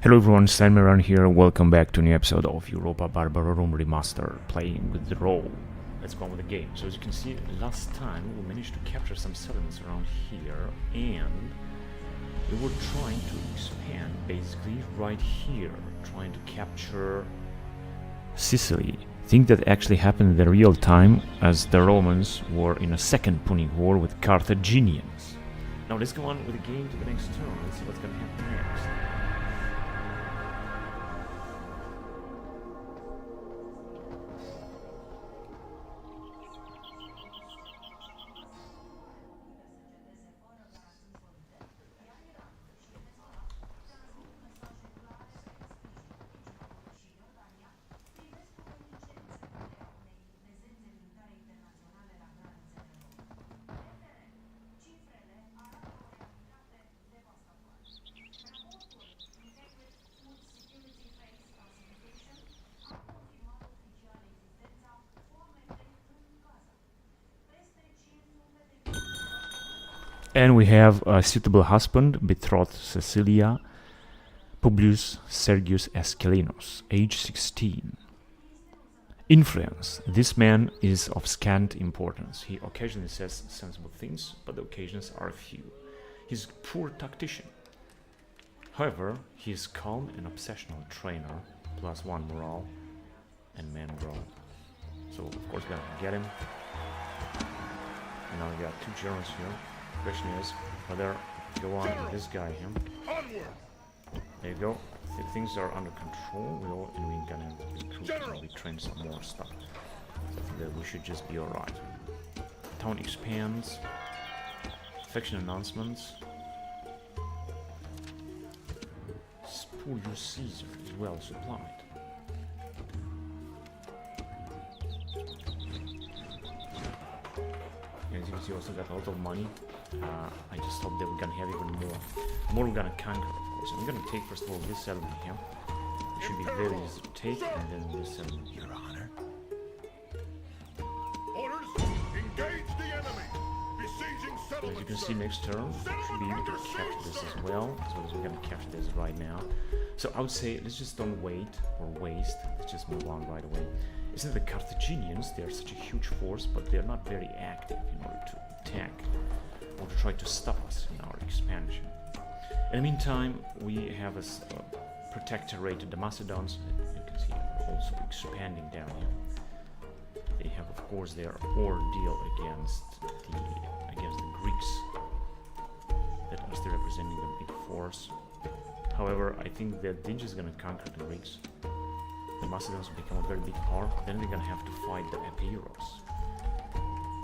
Hello everyone, Sandmaran here. Welcome back to a new episode of Europa Barbarorum Remastered, playing with the role. Let's go on with the game. So as you can see, last time we managed to capture some settlements around here, and we were trying to expand basically right here, trying to capture Sicily. I think that actually happened in the real time, as the Romans were in a second Punic War with Carthaginians. Now let's go on with the game to the next turn and see what's going to happen next. And we have a suitable husband, betrothed Cecilia, Publius Sergius Ascelinos, age 16. Influence. This man is of scant importance. He occasionally says sensible things, but the occasions are few. He's a poor tactician. However, he is calm and obsessional trainer, +1 morale and man growth. So of course we're gonna get him. And now we got 2 generals here. Question is whether go on with this guy here. There you go. If things are under control, we're gonna recruit and we train some more stuff. So I think that we should just be alright. Town expands. Faction announcements. Spurious Caesar is well supplied. As you can see, also got a lot of money. I just hope that we're gonna have even more. More we're gonna conquer, of course. And we're gonna take first of all this settlement here. It should be very easy to take, and then this settlement here. Your Honor. Orders, engage the enemy. Besieging settlement. As you can see, next turn we should be able to capture this as well as we're gonna capture this right now. So I would say let's just don't wait or waste. Let's just move on right away. Isn't the Carthaginians? They are such a huge force, but they're not very active in order to attack or to try to stop us in our expansion. In the meantime, we have a protectorate, the Macedons. You can see are also expanding down here. They have, of course, their ordeal against the Greeks that are still representing the big force. However, I think that they're just gonna conquer the Greeks. The Macedons will become a very big power. Then they're gonna have to fight the Epeiros.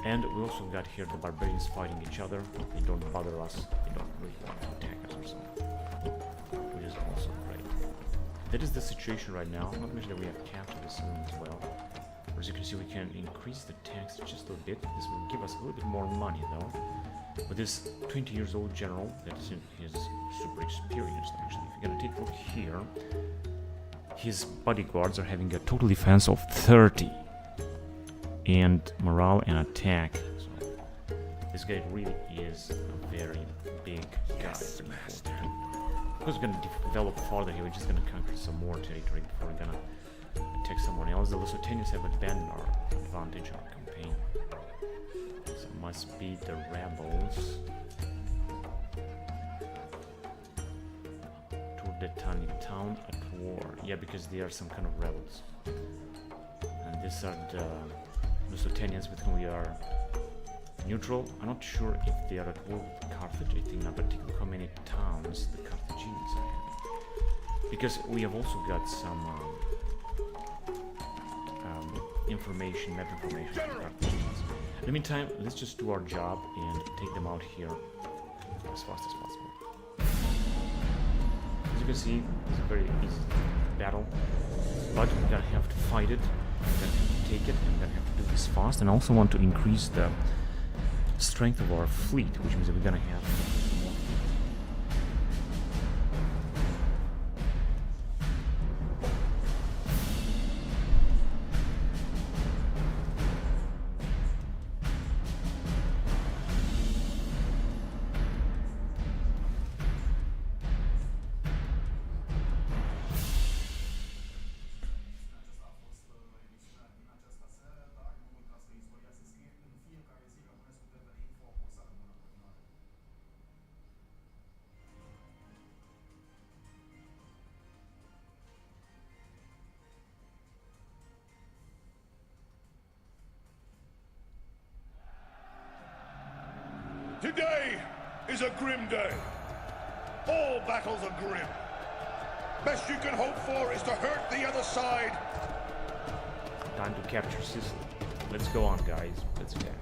And we also got here the barbarians fighting each other. They don't bother us. They don't really want to attack us or something. Which is also great. That is the situation right now. Not mention that we have captured the city as well. As you can see, we can increase the tax just a bit. This will give us a little bit more money though. But this 20 years old general that is super experienced actually. If you're gonna take a look here, his bodyguards are having a total defense of 30. And morale and attack. So this guy really is a very big guy. Yes, master. Because we're gonna develop farther here, we're just gonna conquer some more territory before we're gonna attack someone else. The Lusitanians have abandoned our advantage, our campaign. So it must be the rebels. Turdetani town at war. Yeah, because they are some kind of rebels. And these are the Lusitanians with whom we are neutral. I'm not sure if they are at war with Carthage. I think not, but think of how many towns the Carthaginians are having. Because we have also got some information, map information from the Carthaginians. In the meantime, let's just do our job and take them out here as fast as possible. As you can see, it's a very easy battle, but we're gonna have to fight it. We're gonna have to take it, and we're gonna have to do this fast. And I also want to increase the strength of our fleet, which means that we're gonna have Today is a grim day. All battles are grim. Best you can hope for is to hurt the other side. Time to capture Sicily. Let's go on, guys. Let's attack.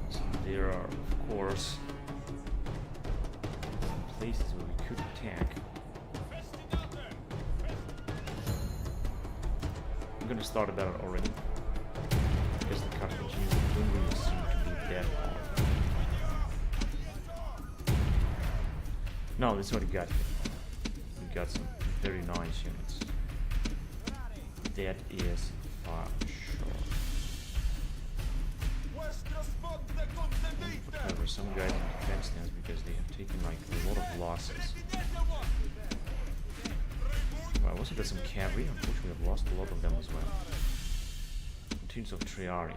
So there are, of course, some places where we could attack. I'm gonna start a battle already, because the Carthaginians don't really seem to be that hard. No, this is what we got here. We got some very nice units. That is for sure. However, some guys in defense stance because they have taken like a lot of losses. Well, I also got some cavalry. Unfortunately, I've lost a lot of them as well. Teams of Triari.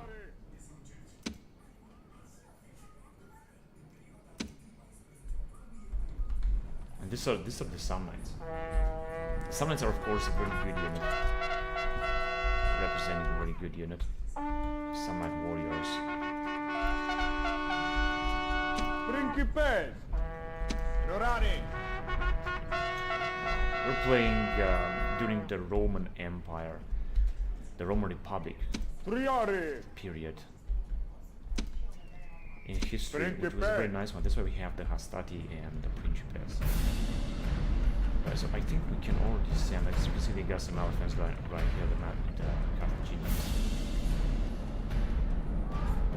And these are the Samnites. The Samnites are, of course, a very good unit, representing a very good unit. Samnite warriors. Principes! Rorari! We're playing during the Roman Empire, the Roman Republic period in history, which was a very nice one. That's why we have the Hastati and the Principes. So I think we can already send, as you can see, they got some elephants right here, the Carthaginians.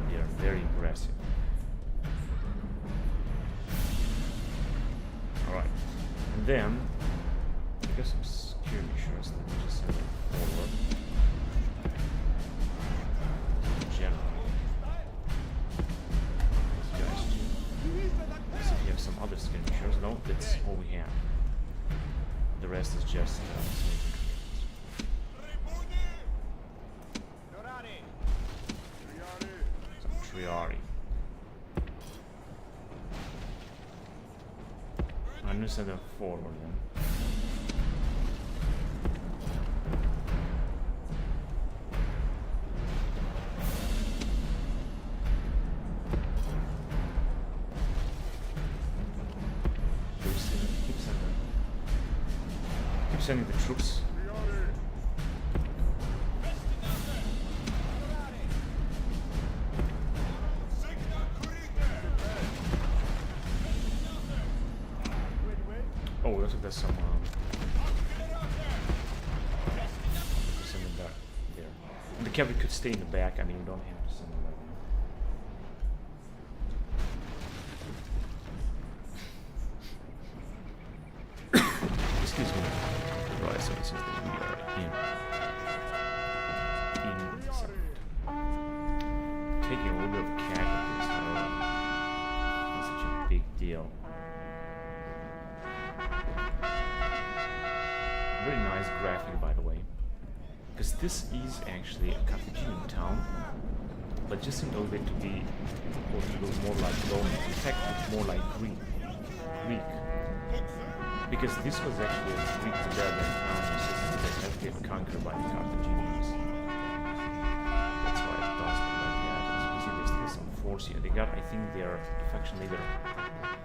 They are very aggressive. Alright, and then I got some skirmishers that we just send forward. General. These guys too. So we have some other skirmishers. No, that's all we have. The rest is just some Triari. I'm gonna send them forward then. Keep sending the troops. Oh, looks like there's some send them back there. And the cavalry could stay in the back. I mean, we don't have to send them right now. Excuse me. Right, so this is that we are in taking a little bit of casualties, however. Not such a big deal. Very nice graphic, by the way, because this is actually a Carthaginian town, but just in a bit to be, or to look more like Roman. In fact, it's more like Greek, because this was actually a Greek barbarian town that had been conquered by the Carthaginians. That's why it does look like that. As you can see, there's still some force here. They got, I think, their faction leader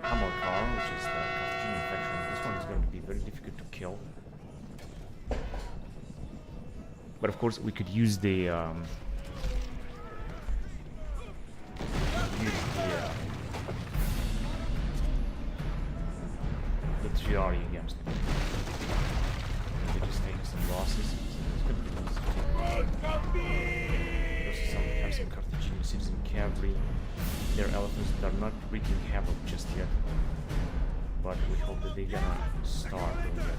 Hamilcar, which is the Carthaginian faction. This one is going to be very difficult to kill. But of course, we could use the Triari against them. They're just taking some losses. So it's going to be easy to have some Carthaginian citizen cavalry. Their elephants that are not wreaking havoc just yet, but we hope that they're gonna start doing that.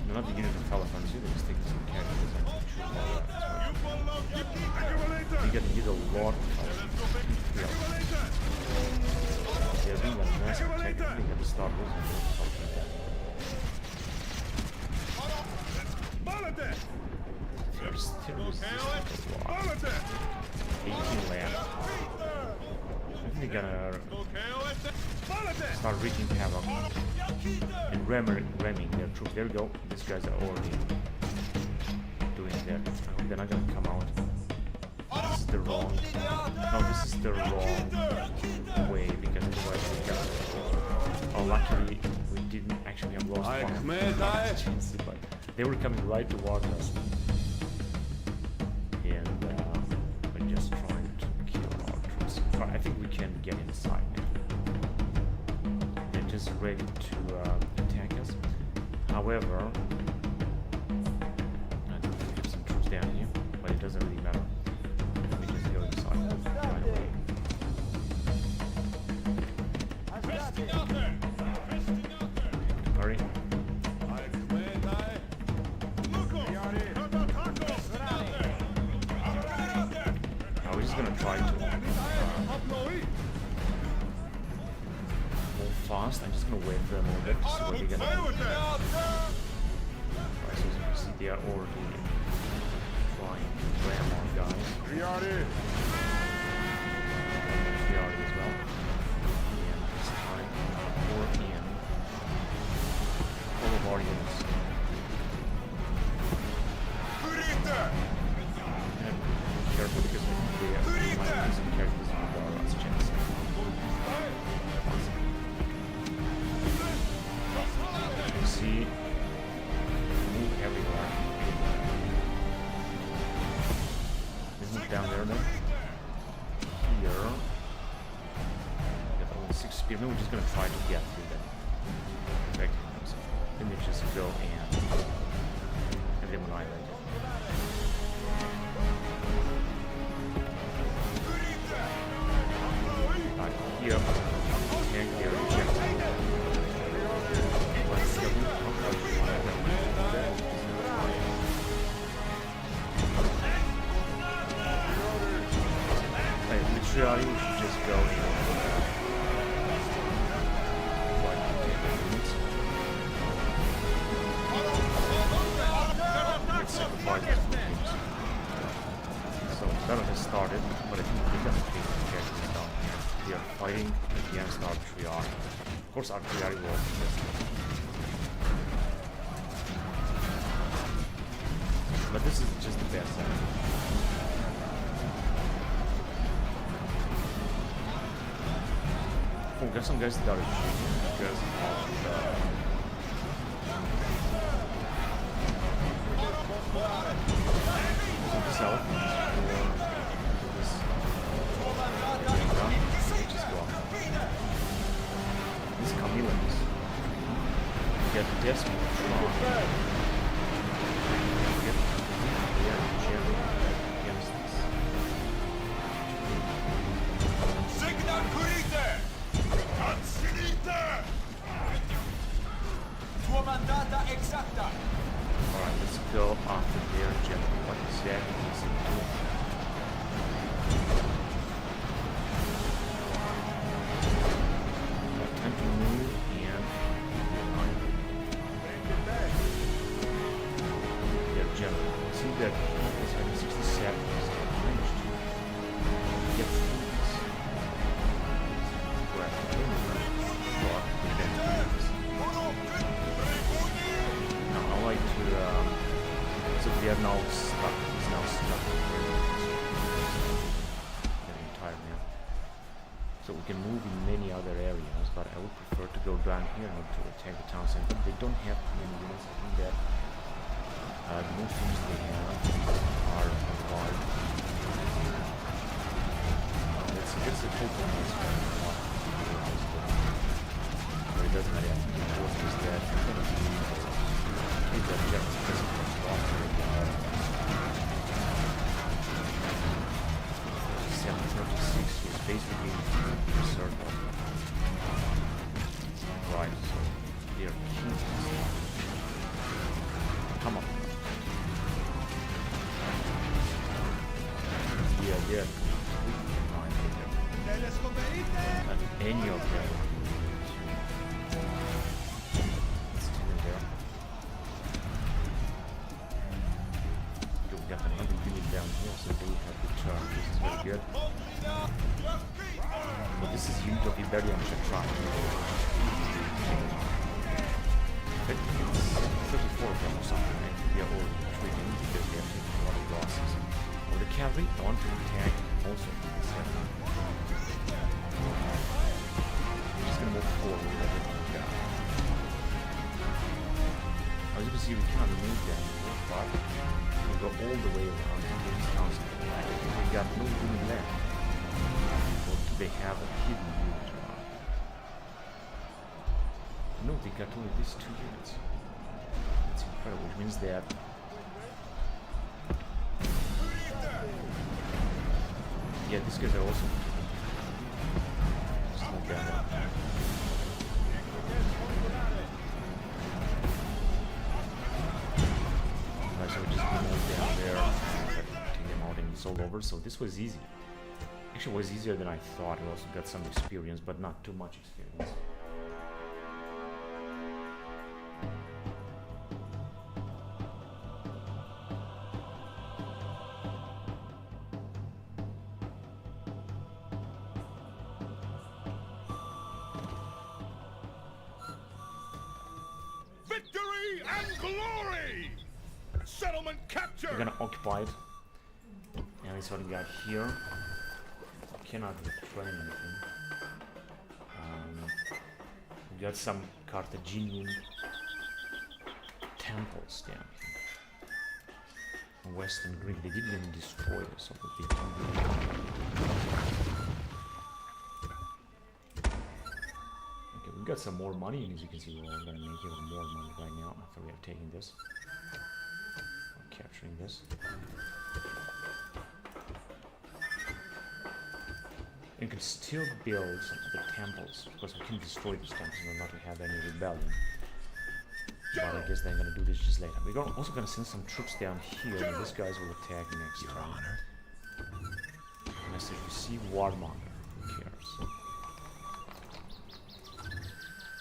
They're not the unit of elephants either, just taking some characters and sure about that as well. They're gonna get a lot of elephants. They're doing a massive attack. I think they're gonna start losing a lot of elephants. They're still resisting a lot. 18 land. I think they're gonna start wreaking havoc and ramming their troops. There we go. These guys are already doing that. I hope they're not gonna come out. This is the wrong. No, this is the wrong way because otherwise we got. Oh, luckily we didn't actually have lost one. But they were coming right towards us, and we're just trying to kill our troops. But I think we can get inside now. They're just ready to attack us. However, I think we have some troops down here, but it doesn't really matter. We just go inside right away. Hurry. We're just gonna try to move fast. I'm just gonna wait for them a little bit to see what they're gonna do. Right, so as you can see, they are already trying to ram our guys. Priority as well. And this time, pour in all of our units. And be careful because they might be some characters in the last chance. You can see, move everywhere. They move down there then. Here. Got only 6 spearmen. We're just gonna try to get through them. Perfect. So, let me just go and have them annihilated. Here, tank here, reject. Let's go. Literally, we should just go in. Let's sacrifice these teams. So, battle has started, but I think we're gonna take the characters down here. We are fighting against artillery. Of course, artillery will. But this is just the best side. Oh, got some guys that are shooting because of the. South these chameleons get desperate trying get jamming against this. Signal Curite! Ansinite! Tua mandata exacta! Alright, let's go after their jet. What exactly is it doing? Time to move and their jet. See that it's having 67 managed to get through this. Now I like to so they are now stuck. He's now stuck here. Getting tired now. So we can move in many other areas, but I would prefer to go down here and to attack the town center. They don't have too many units. I think that the most things they have are hard. It's a total mess. But it doesn't matter. The important is that I'm going to take that jet because it comes off. 736 is basically a circle. Right, so they are key. Come on. Yeah. Not any of them. Yeah, so they have the turn. This is very good. But this is unit of Iberian Shatran. But it's 34 of them or something. I think they are all retreating because they have taken a lot of losses. For the cavalry, I want to attack also from this side. I'm just gonna move forward with everything we got. As you can see, we cannot move them, but we go all the way around to this council. We got no room left. Or do they have a hidden unit around? No, they got only these 2 units. That's incredible, which means that yeah, these guys are also just move down there. Alright, so we just move down there and take them out and it's all over. So this was easy. Actually, it was easier than I thought. We also got some experience, but not too much experience. Victory and glory! Settlement captured! We're gonna occupy it. And it's what we got here. Cannot train anything. We got some Carthaginian temples down here. Western Greek. They didn't even destroy this, so they okay, we got some more money, and as you can see, we're gonna make even more money right now after we have taken this. We're capturing this. You can still build some of the temples, because we can destroy these temples in order not to have any rebellion. But I guess they're gonna do this just later. We're also gonna send some troops down here, and these guys will attack next turn. Message received, Warmonger. Who cares?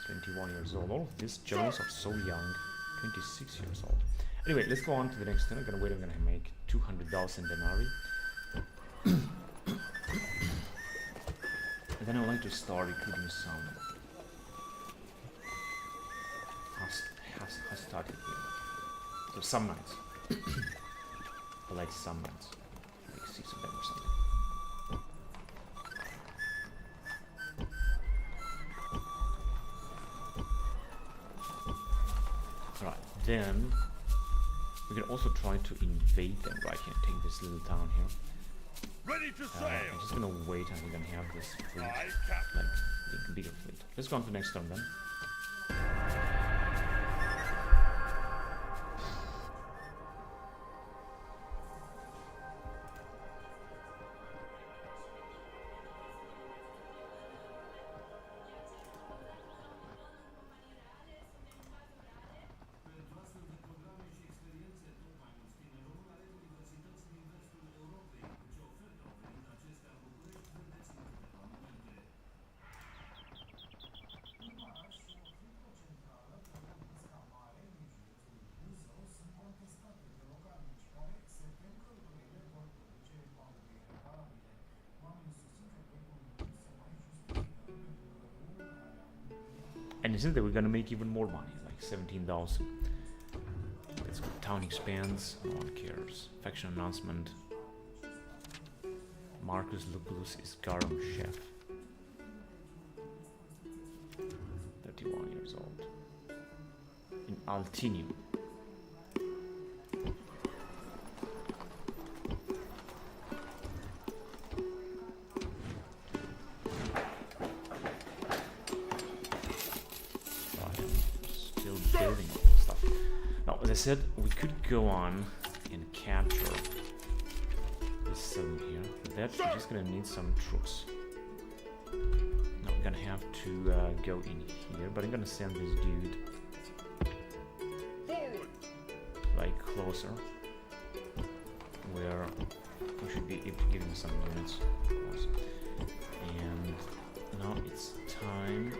21 years old. All of these generals are so young. 26 years old. Anyway, let's go on to the next turn. I'm gonna wait. I'm gonna make 200,000 denarii. And then I would like to start recruiting some hostility here. So some knights. I like some knights. Like 6 of them or something. Alright, then we can also try to invade them right here. Take this little town here. Ready to sail! I'm just gonna wait until we're gonna have this fleet, Aye, Captain. like the bigger fleet. Let's go on to the next turn then. And isn't that we're gonna make even more money, like 17,000. Let's go. Town expands. No one cares. Faction announcement. Marcus Lupulus is Garum chef. 31 years old. In Altinium. As I said, we could go on and capture this zone here. For that, we're just gonna need some troops. Now we're gonna have to go in here, but I'm gonna send this dude like closer, where we should be able to give him some units, of course. And now it's time.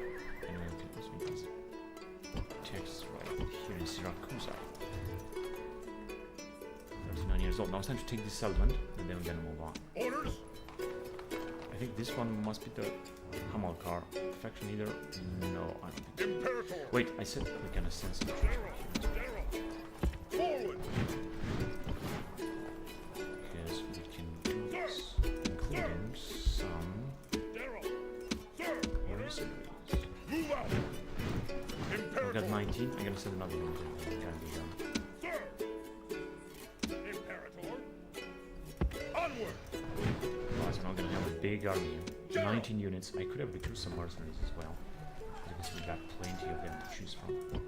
And we can also use text right here in Siracusa. 39 years years old. Now it's time to take this settlement, and then we're gonna move on. Orders? I think this one must be the Hamilcar faction leader. No, I don't think so. Imperator! Wait, I said we're gonna send some troops General! back here. General! Forward! Because we can do this, including some General! Sir! mercenaries. Move out! We Imperator! got 19. I'm gonna send another one. It's gonna be done. Sir! Imperator! Onward! Otherwise, I'm not gonna have a big army. 19 units. I could have recruited some mercenaries as well. As you can see, we got plenty of them to choose from.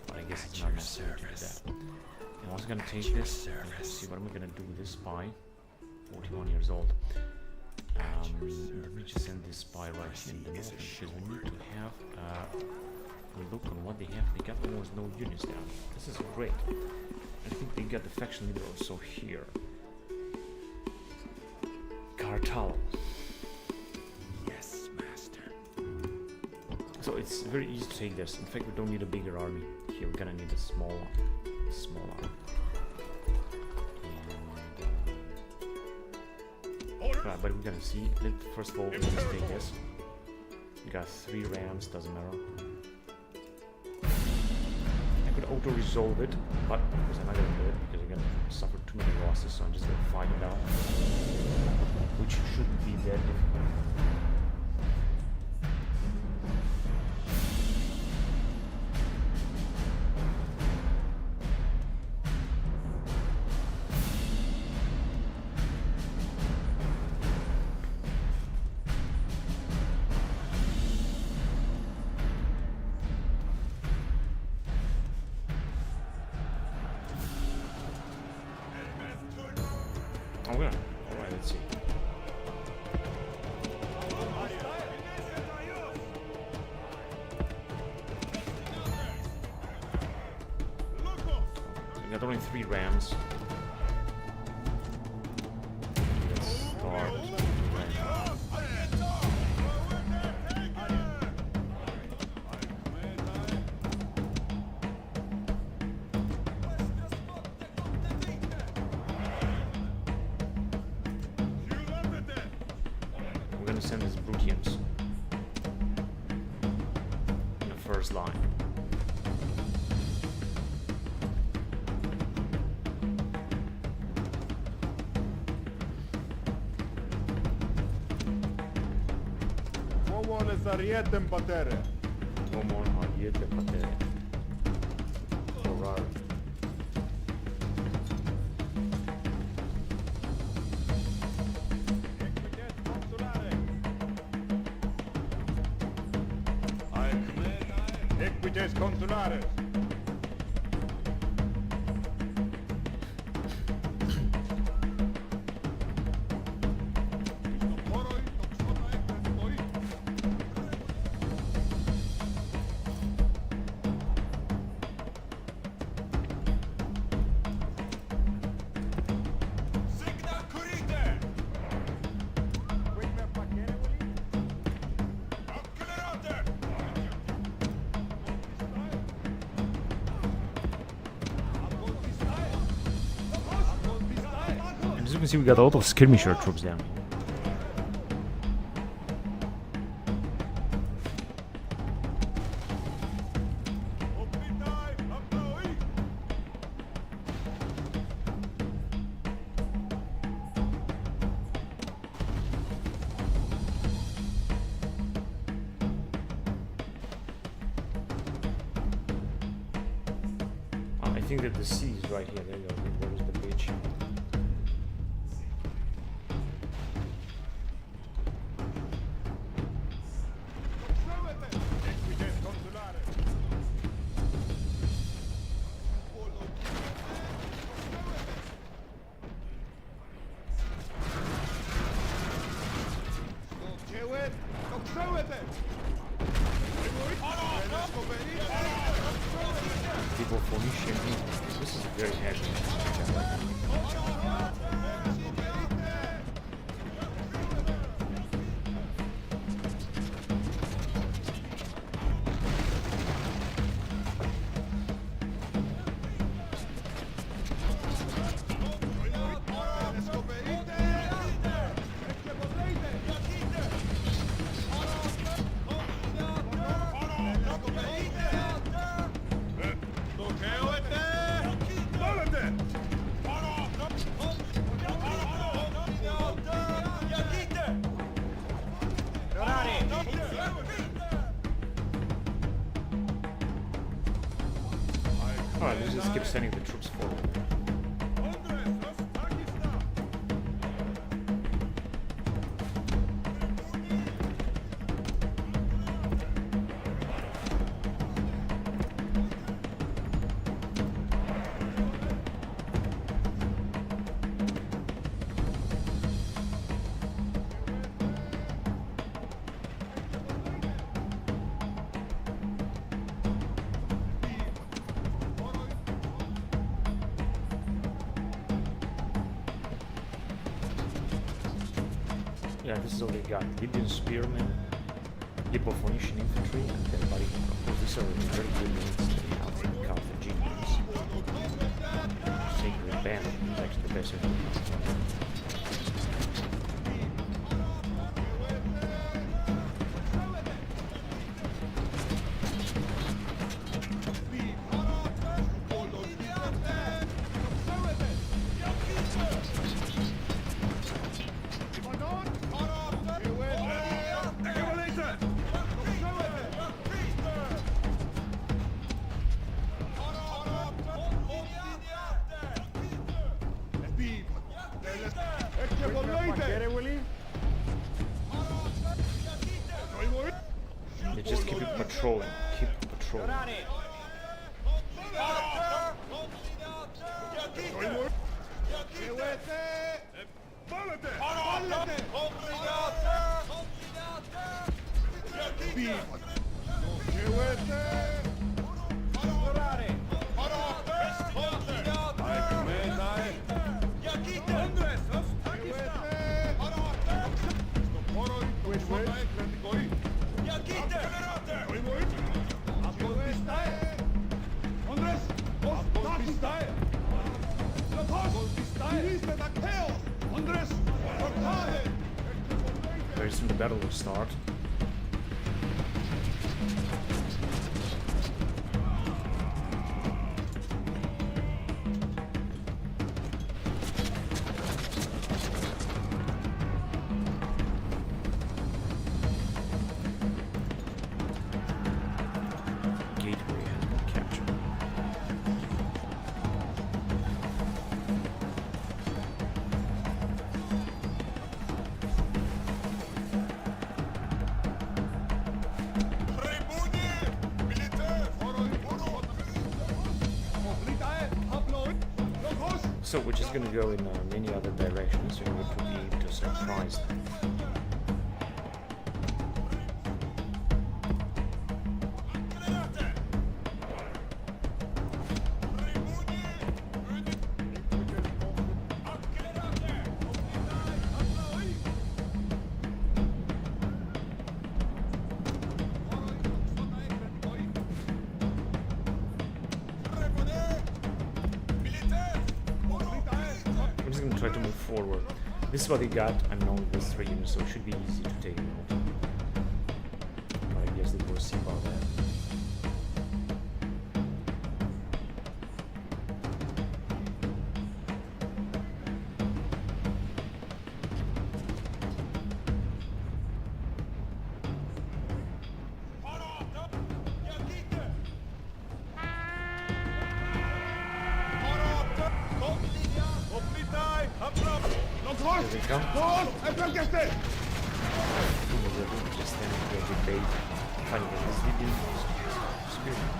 But I guess it's not necessary to do that. I'm also gonna take this. Let's see what am I gonna do with this spy. 41 years old. Let me just send this spy right in the north because we need to have a look on what they have. They got almost no units down. This is great. I think they got the faction leader also here. Cartel. Yes, master. So it's very easy to take this. In fact, we don't need a bigger army. Here we're gonna need a small army. Orders? But we're gonna see. First of all, let's take this. We got 3 rams, doesn't matter. I could auto-resolve it, but of course I'm not gonna do it because we're gonna suffer too many losses, so I'm just gonna fight it out. Which shouldn't be that difficult. Oh, yeah. Alright, let's see. We got only 3 rams. Let's start. We're gonna send these Brutians in the first line. Sarietem patere. Omon Ariete Patere. Orar. Equites consulares. As you can see, we got a lot of skirmisher troops down here. I think that the sea is right here. There you go. Where is the beach? Equites consulares. People Phoenician. This is very heavy. just keep sending the troops forward. Yeah, this is all they got. Libyan spearmen, Hippophoenician infantry, and then body helicopters. These are very good units to have from Carthaginians. Sacred Band is actually the best of them. They just keep patrolling. Keep patrolling. Very soon the battle will start. Gateway has been captured. So we're just gonna go in many other directions in order to be able to surprise them. I'm just gonna try to move forward. This is what he got. I'm knowing this 3 units, so it should be easy to take him out. But I guess they will see about that. Here they come. Just standing there debate, fighting against this Libyan spearman.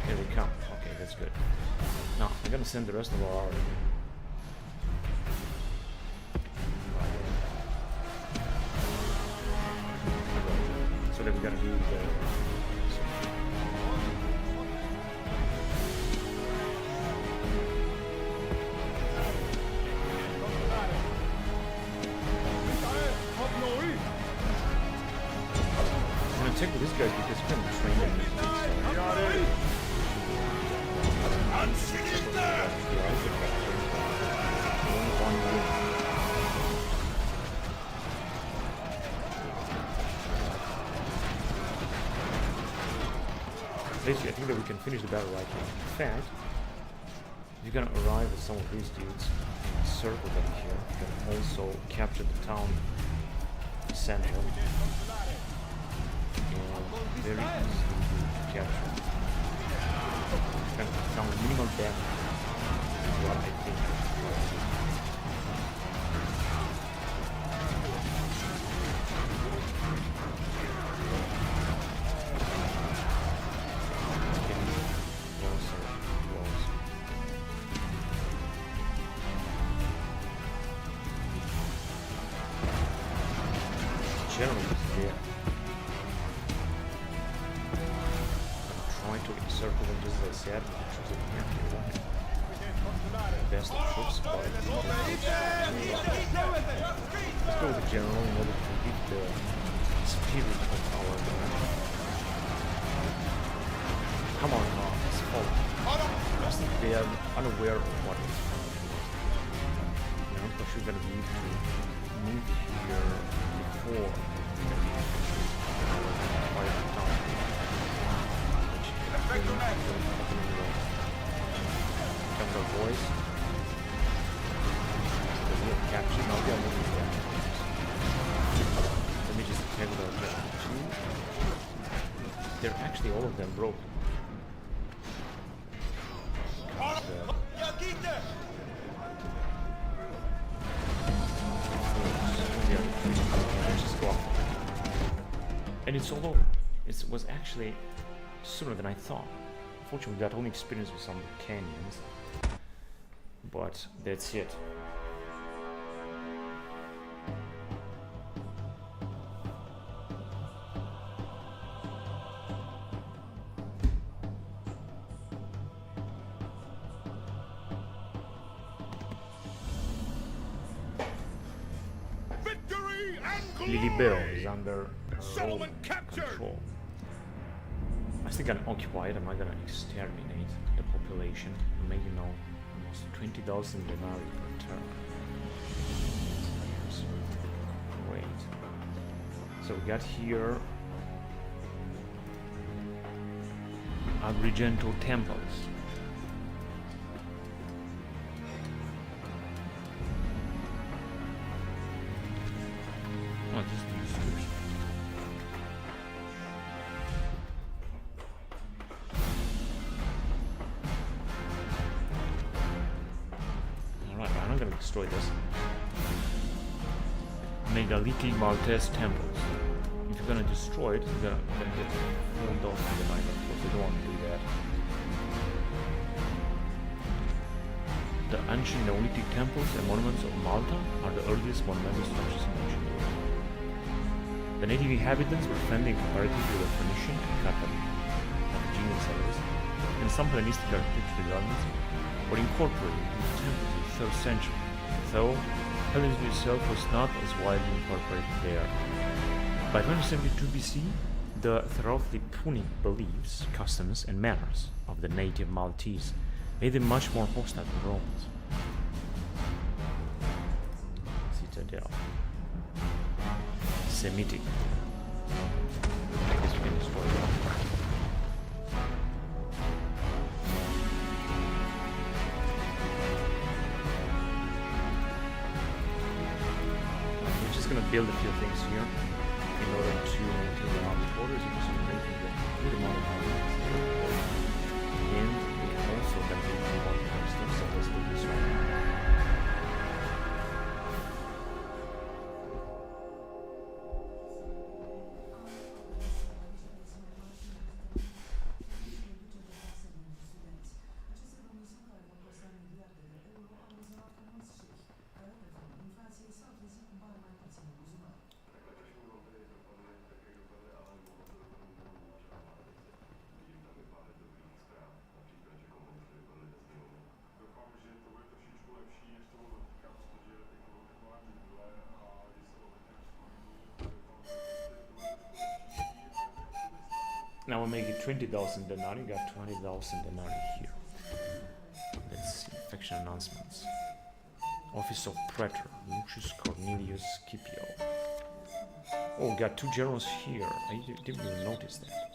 Here they come. Okay, that's good. Now, I'm gonna send the rest of our army. So that we're gonna do the... check with this guy because you can train them. Basically, I think that we can finish the battle right now. In fact, you're gonna arrive with some of these dudes and circle them here. You can also capture the town center. And very easily to capture. Kind of some minimal damage is what I think. Generally, yeah. I'm trying to encircle them just as I said, but the troops are here. Best of troops, but let's go with the general in order to beat the spirit of our man. Come on, let's follow. I think they are unaware of what is happening. We're not actually going to need to move here before Comes our voice. So we have captured. Now we are moving capture. Let me just check with our objective 2. They're actually all of them broken. And it's although it was actually sooner than I thought. Unfortunately, we got only experience with some canyons, but that's it. Libero is under Roman control. I think I'm occupied. I'm not gonna exterminate the population. I'm making now almost 20,000 denarii per turn. So, great. So we got here Agrigento temples. Oh, just these troops. Alright, I'm not gonna destroy this. Megalithic Maltese temples. If you're gonna destroy it, you're gonna get full dose of the night. Of course, you don't want to do that. The ancient Neolithic temples and monuments of Malta are the earliest monumental structures in ancient Europe. The native inhabitants were friendly in comparison to the Phoenician and Carthaginian settlers, and some Hellenistic architectural elements were incorporated into temples in the 3rd century, though Hellenism itself was not as widely incorporated there. By 172 BC, the thoroughly Punic beliefs, customs, and manners of the native Maltese made them much more hostile to the Romans. Citadel. Semitic. I guess we can destroy that. We're just gonna build a few things here in order to maintain the army borders. You can see we're making a good amount of army. And we can also benefit from one more stuff, so let's do this right now. Now we'll make it 20,000 denarii. We got 20,000 denarii here. Let's see. Faction announcements. Office of Praetor, Lucius Cornelius Scipio. Oh, we got 2 generals here. I didn't even notice that.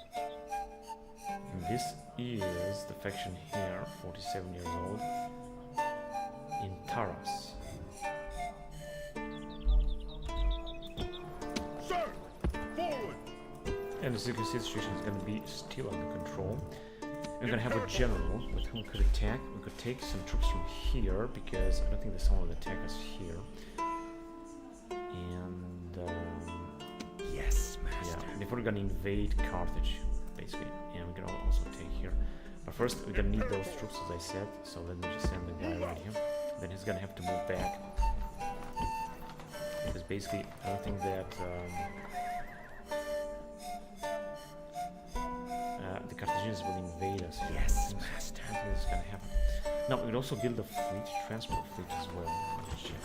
And this is the faction here, 47 years old, in Taras. Sir, forward! And the situation is going to be still under control. We're going to have a general with whom we could attack. We could take some troops from here, because I don't think that someone will attack us here. And Yes, master. yeah, before we're going to invade Carthage, basically. And we're going to also take here. But first, we're going to need those troops, as I said. So let me just send the guy right here. Then he's going to have to move back. Because basically, I don't think that the Carthaginians will invade us here. Yes, master. I don't think this is going to happen. Now, we could also build a fleet, transport fleet as well. Let's check.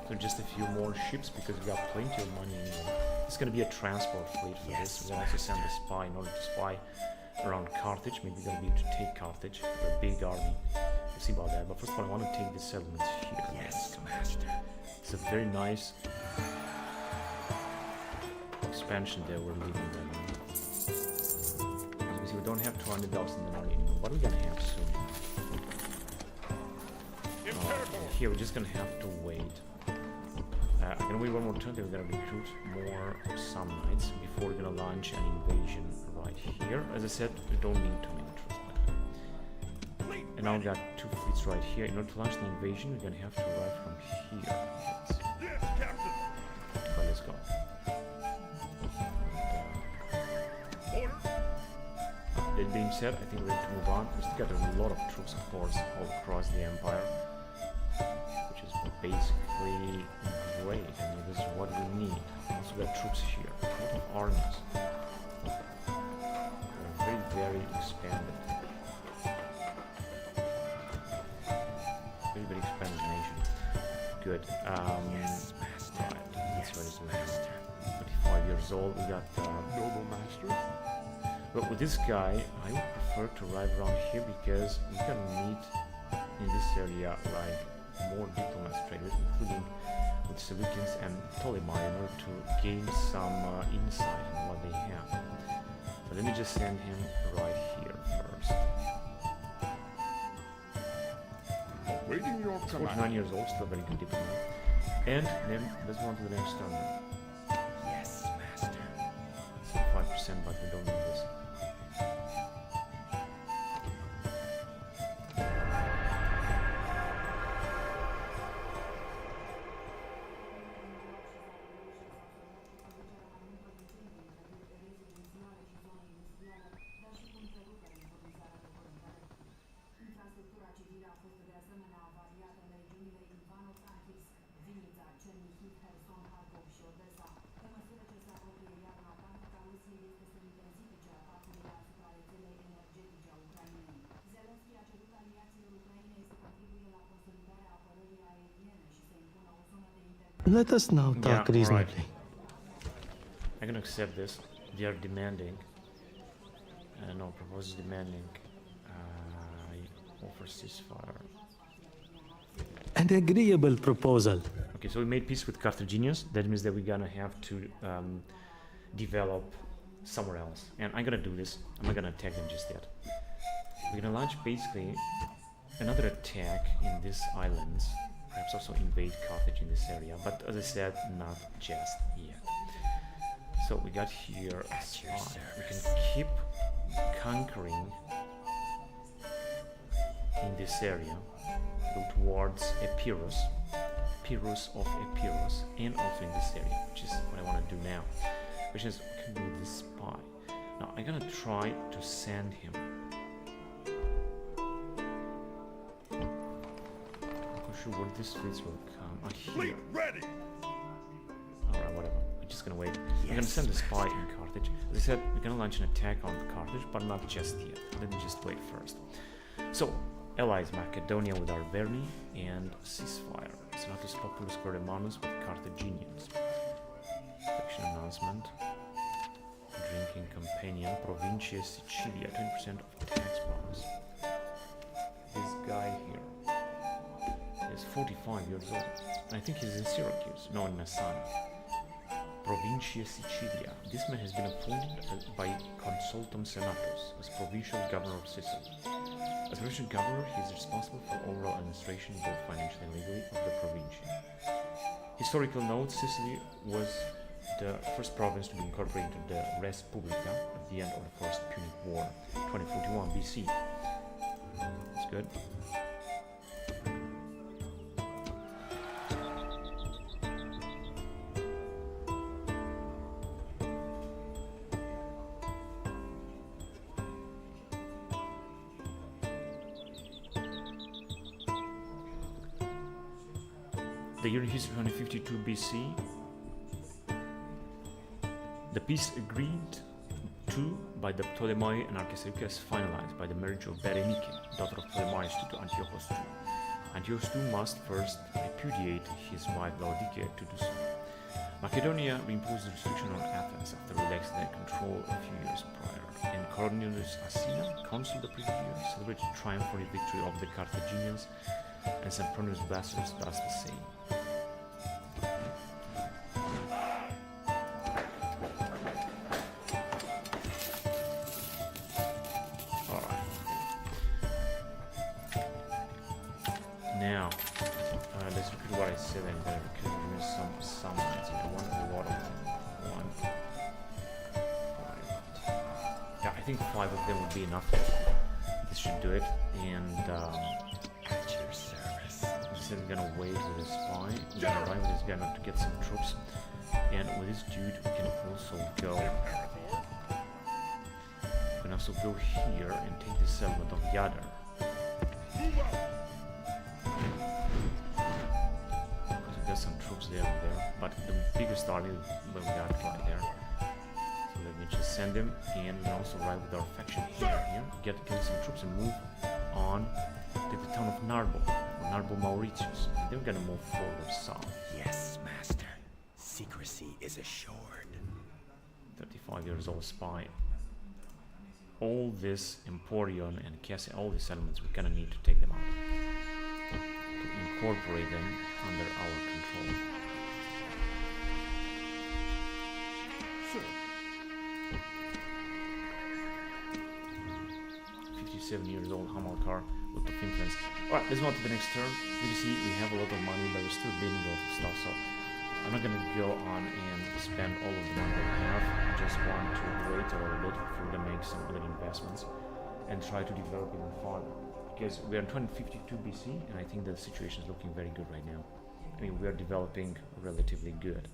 So just a few more ships, because we got plenty of money anyway. It's going to be a transport fleet for this. We're going to also send a spy in order to spy around Carthage. Maybe we're going to be able to take Carthage with a big army. We'll see about that. But first of all, I want to take the settlements here. Yes, master. It's a very nice expansion there we're leaving right now. As you can see, we don't have 200,000 denarii anymore. What are we going to have soon? Here we're just going to have to wait. I'm going to wait one more turn, then we're going to recruit more Samnites before we're going to launch an invasion right here. As I said, we don't need too many troops. And now we got 2 fleets right here. In order to launch the invasion, we're going to have to arrive from here. Yes, Captain. But let's go. Order. That being said, I think we're ready to move on. We still got a lot of troops, of course, all across the empire, which is basically great. I mean, this is what we need. Also got troops here, a lot of armies. They're very, very expanded. Very, very expanded nation. Good. Yes, master. Right, that's what it's master. 35 years old. We got. Noble master. But with this guy, I would prefer to ride around here, because we're gonna need in this area like more diplomats trade with, including with Seleucians and Ptolemy, in order to gain some insight on what they have. So let me just send him right here first. Awaiting your He's command. 49 years old, still a very good diplomat. And then let's move on to the next turn. Yes, master. It's 5%, but we don't need this. Let us now talk Yeah, reasonably. alright. I'm gonna accept this. They are demanding. No, proposes demanding. Offer ceasefire. An agreeable proposal. Okay, so we made peace with Carthaginians. That means that we're gonna have to develop somewhere else. And I'm gonna do this. I'm not gonna attack them just yet. We're gonna launch basically another attack in these islands. Perhaps also invade Carthage in this area. But as I said, not just yet. So we got here a spy. We can keep conquering in this area. Go towards Epirus. Epirus of Epirus. And also in this area, which is what I want to do now. Which is, we can do this spy. Now, I'm gonna try to send him. I'm not sure where these fleets will come. Here. Fleet ready. Alright, whatever. We're just gonna wait. We're gonna send a spy in Carthage. As I said, we're gonna launch an attack on Carthage, but not just yet. Let me just wait first. So, allies Macedonia with Arverni and ceasefire. Senatus Populus Romanus with Carthaginians. Faction announcement. Drinking companion. Provincia Sicilia. 20% of tax bonus. This guy here is 45 years old. I think he's in Syracuse. No, in Messana. Provincia Sicilia. This man has been appointed by Consultum Senatus as provincial governor of Sicily. As provincial governor, he is responsible for overall administration, both financially and legally, of the provincia. Historical note: Sicily was the first province to be incorporated into the Res Publica at the end of the First Punic War, 2041 BC. That's good. The year in history 152 BC. The peace agreed to by the Ptolemai and Archiseleucus finalized by the marriage of Berenike, daughter of Ptolemaios II, to Antiochus II. Antiochus II must first repudiate his wife Laodicea to do so. Macedonia reimposed the restriction on Athens after relaxing their control a few years prior, and Cornelius Asina, consul the previous year, celebrated the triumph for the victory of the Carthaginians, and Sempronius Blastus does the same. Now, let's repeat what I said and there because there is some lines here. One, a lot of them. 1, 5. Yeah, I think 5 of them would be enough. This should do it. And At your service. this is gonna wait with his spy. We're gonna run with this guy not to get some troops. And with this dude, we can also go. We can also go here and take the settlement of Yadar. Some troops there and there, but the biggest army we got right there. So let me just send them and we also ride with our faction here. Get some troops and move on to the town of Narbo, or Narbo Mauritius. And then we're gonna move forward south. Yes, master. Secrecy is assured. 35 years old spy. All this Emporion and Cassia, all these settlements, we're gonna need to take them out. To incorporate them under our control. Sir. 57 years old Hamalkar, lot of influence. Alright, let's move on to the next turn. You see, we have a lot of money, but we're still building a lot of stuff, so I'm not gonna go on and spend all of the money that I have. I just want to wait a little bit before we make some other investments and try to develop even farther. Because we are in 2052 BC, and I think the situation is looking very good right now. I mean, we are developing relatively good.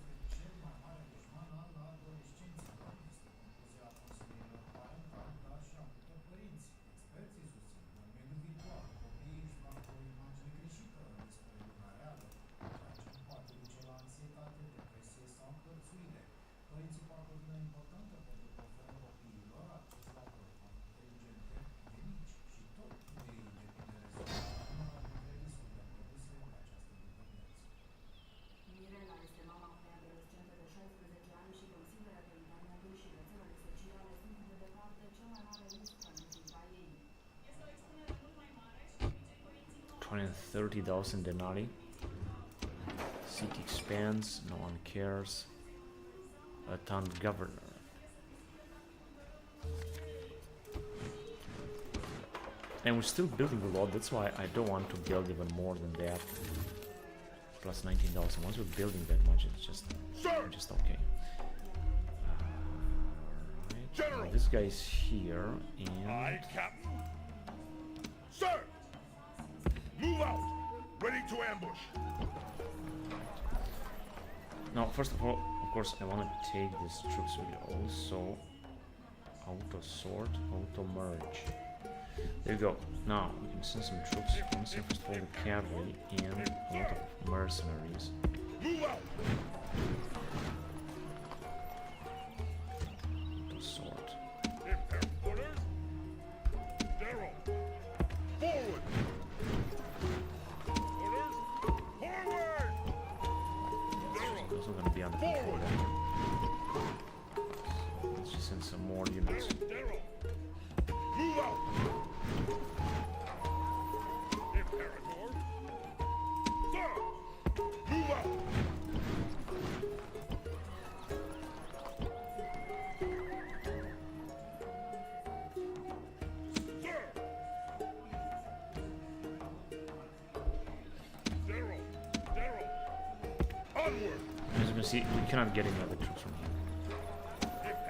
$230,000 denarii. City expands, no one cares. A town governor. And we're still building a lot, that's why I don't want to build even more than that. Plus 19,000. Once we're building that much, it's just okay. General. Right. This guy's here, and Aye, Captain. Sir! Move out! Ready to ambush. now, first of all, of course, I want to take these troops with also auto sort, auto merge. There you go. Now we can send some troops. I'm gonna send first of all the cavalry and a lot of mercenaries. Move out! Auto sort. Orders. General. Forward. Orders. Forward. Onward! As you can see, we cannot get any other troops from here.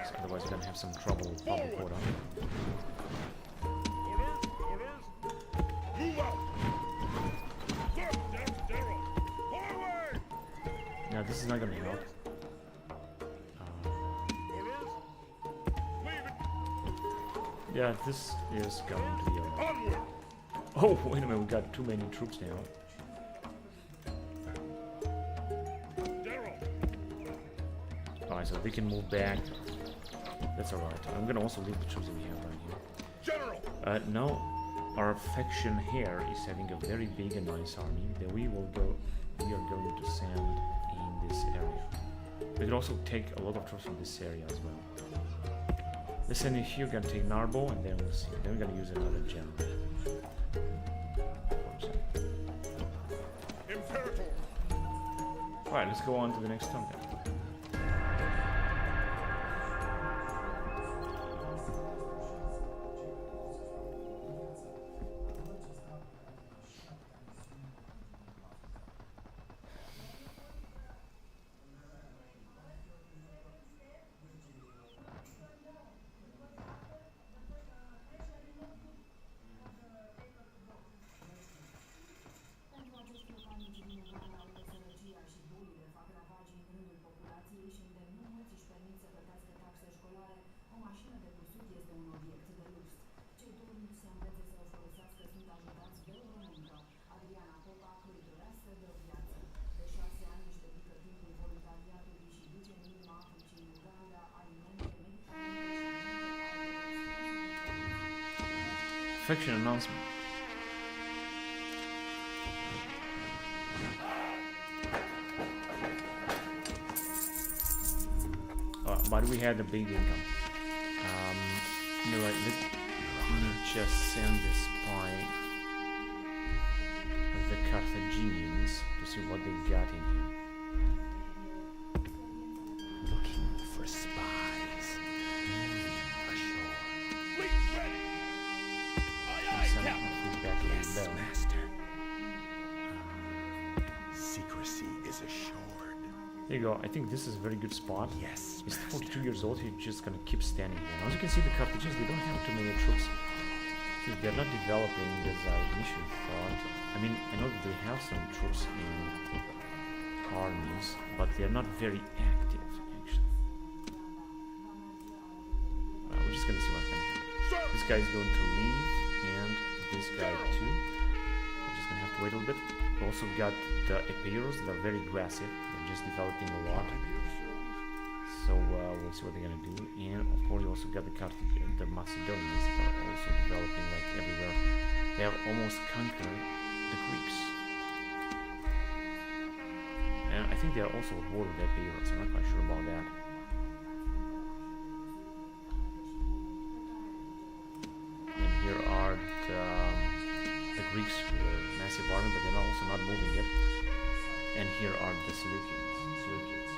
So otherwise we're gonna have some trouble with public order. Move out! Forward! Now this is not gonna help. Yeah, this is going to be a... Onward! Oh, wait a minute, we got too many troops now. Alright, so they can move back. That's alright. I'm gonna also leave the troops that we have right here. General! Now, our faction here is having a very big and nice army that we are going to send in this area. We could also take a lot of troops from this area as well. Let's send it here, we're gonna take Narbo, and then we'll see. Then we're gonna use another general. Imperator! Alright, let's go on to the next turn then. Faction announcement. But we had a big income. You know what, let me just send this spy of the Carthaginians to see what they got in here. Looking for spies. Moving ashore. Fleet ready! Send it back to Yes, the bell. master. Secrecy is assured. There you go. I think this is a very good spot. Yes, He's master. 42 years old. He's just gonna keep standing here. Now, as you can see, the Carthaginians, they don't have too many troops. So they're not developing as I initially thought. I mean, I know that they have some troops in armies, but they're not very active, actually. We're just gonna see what's gonna happen. This guy is going to leave, and this guy too. We're just gonna have to wait a little bit. We also got the Epeiros that are very aggressive. They're just developing a lot. So we'll see what they're gonna do. And of course, you also got the Macedonians that are also developing like everywhere. They have almost conquered the Greeks. And I think they are also at war with the Epeiros. I'm not quite sure about that. And here are the Greeks with a massive army, but they're also not moving it. And here are the Seleucids.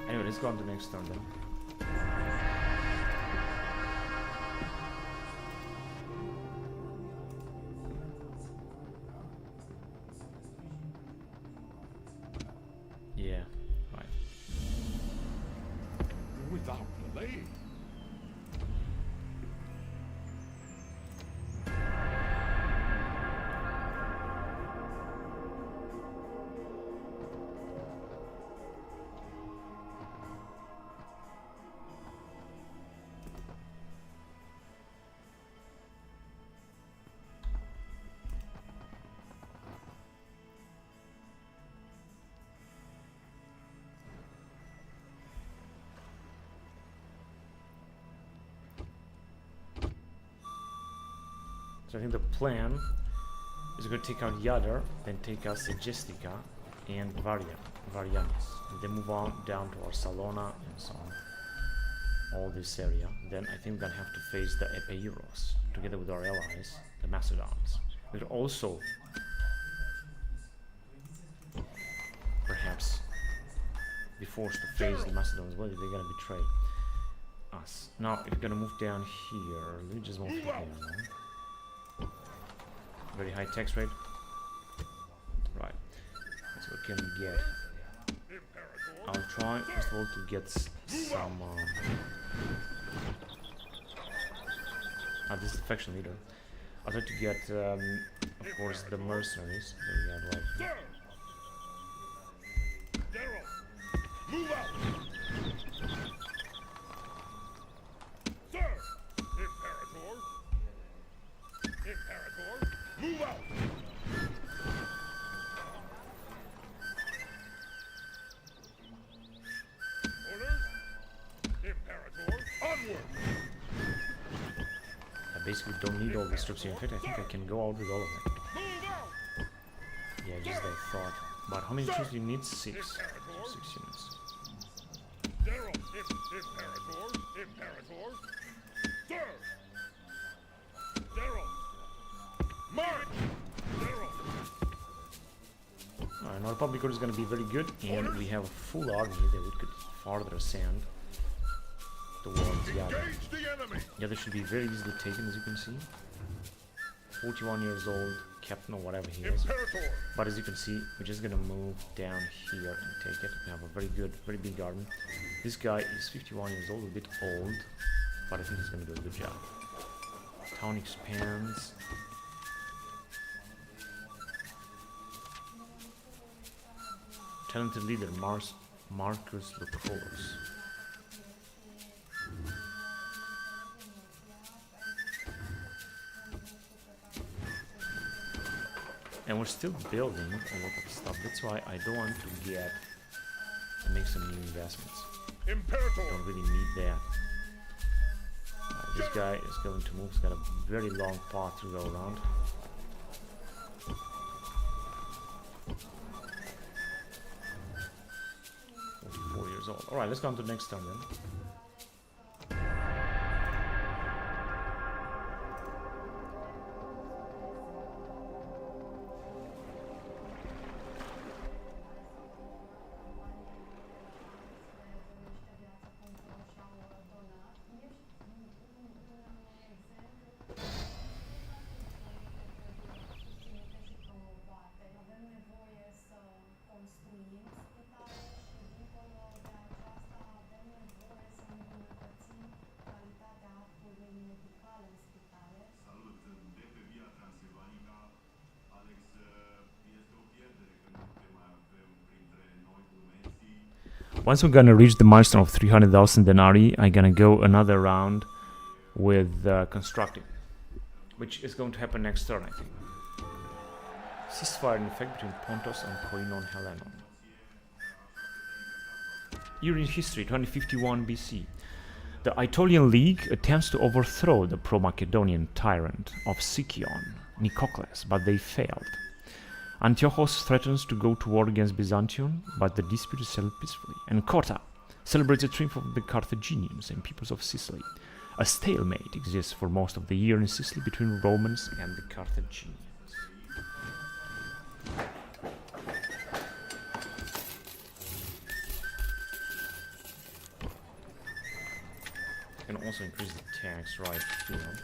Anyway, let's go on to the next turn then. Yeah, right. Without delay. So I think the plan is going to take out Yadar, then take out Segestica and Varianis, and then move on down to Arsalona and so on. All this area. Then I think we're going to have to face the Epeiros together with our allies, the Macedons. We could also perhaps be forced to face the Macedons. Well, they're going to betray us. Now, if you're going to move down here, let me just move here. Very high tax rate. Right. That's what can we get. I'll try first of all to get some. This is the faction leader. I'll try to get, of course, the mercenaries. There we have like. Sir! Daryl! Move out! Sir! Imperator! Imperator! Move out! Orders! Imperator! Onward! I basically don't need all these troops here. In fact, I think I can go out with all of them. Move out! Yeah, just I thought. But how many troops do you need? 6. 6 units. Daryl! Imperator! Imperator! Sir! Daryl! March! Daryl! Alright, now Republic Guard is going to be very good, and we have a full army that we could further send towards Yada. Engage the enemy! Yada should be very easily taken, as you can see. 41 years old, captain or whatever he is. Imperator! But as you can see, we're just gonna move down here and take it. We have a very good, very big garden. This guy is 51 years old, a bit old, but I think he's gonna do a good job. Town expands. Talented leader, Marcus Lucullus. And we're still building a lot of stuff. That's why I don't want to make some new investments. Imperator! Don't really need that. This guy is going to move. He's got a very long path to go around. Years old. All right, let's go on to the next turn then. Once we're gonna reach the milestone of 300,000 denarii, I'm gonna go another round with constructing, which is going to happen next turn, I think. Ceasefire in effect between Pontus and Koinon Helenon. Year in history, 2051 BC. The Aetolian League attempts to overthrow the pro-Macedonian tyrant of Sicyon, Nicocles, but they failed. Antiochos threatens to go to war against Byzantium, but the dispute is settled peacefully. And Cotta celebrates the triumph of the Carthaginians and peoples of Sicily. A stalemate exists for most of the year in Sicily between Romans and the Carthaginians. You can also increase the tax right here.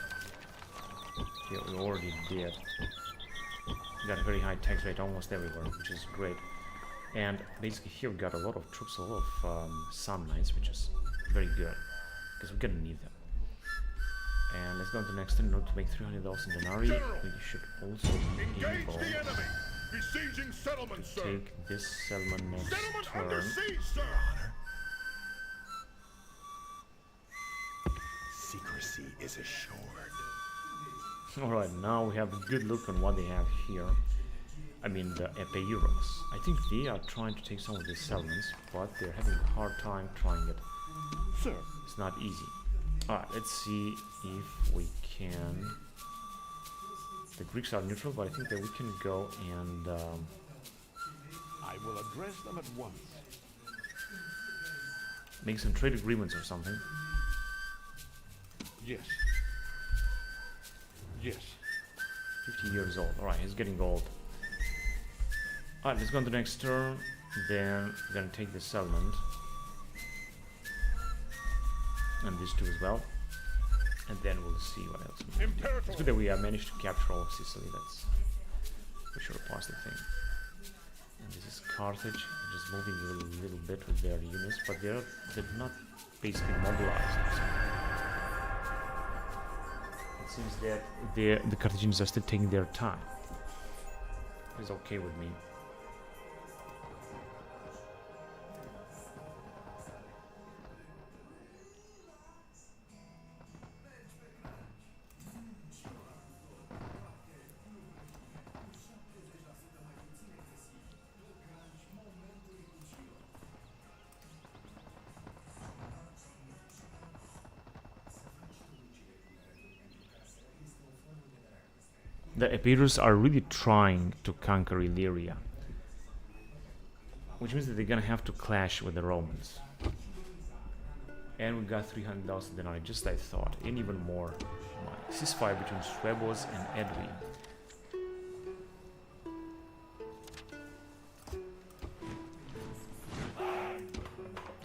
Yeah, we already did. Got a very high tax rate almost everywhere, which is great. And basically here we got a lot of troops, a lot of Sun Knights, which is very good, because we're gonna need them. And let's go on to the next turn. In order to make 300,000 denarii, we should also be Engage able the enemy! Besieging settlement, to sir! take this settlement next Settlement under turn. siege, sir! Secrecy is assured. Alright, now we have a good look on what they have here. I mean the Epeiros. I think they are trying to take some of these settlements, but they're having a hard time trying it. Sir, It's not easy. Alright, let's see if we can... The Greeks are neutral, but I think that we can go and... I will address them at once. make some trade agreements or something. Yes. Yes. 50 years old. Alright, he's getting old. Alright, let's go on to the next turn. Then we're gonna take this settlement. And these two as well. And then we'll see what else we can do. It's good that we managed to capture all of Sicily. That's for sure a positive thing. And this is Carthage, just moving a little bit with their units, but they're not basically mobilized. It seems that the Carthaginians are still taking their time. It's okay with me. The Epirus are really trying to conquer Illyria, which means that they're gonna have to clash with the Romans. And we got 300,000 denarii, just like I thought, and even more money. Ceasefire between Suebos and Edwin.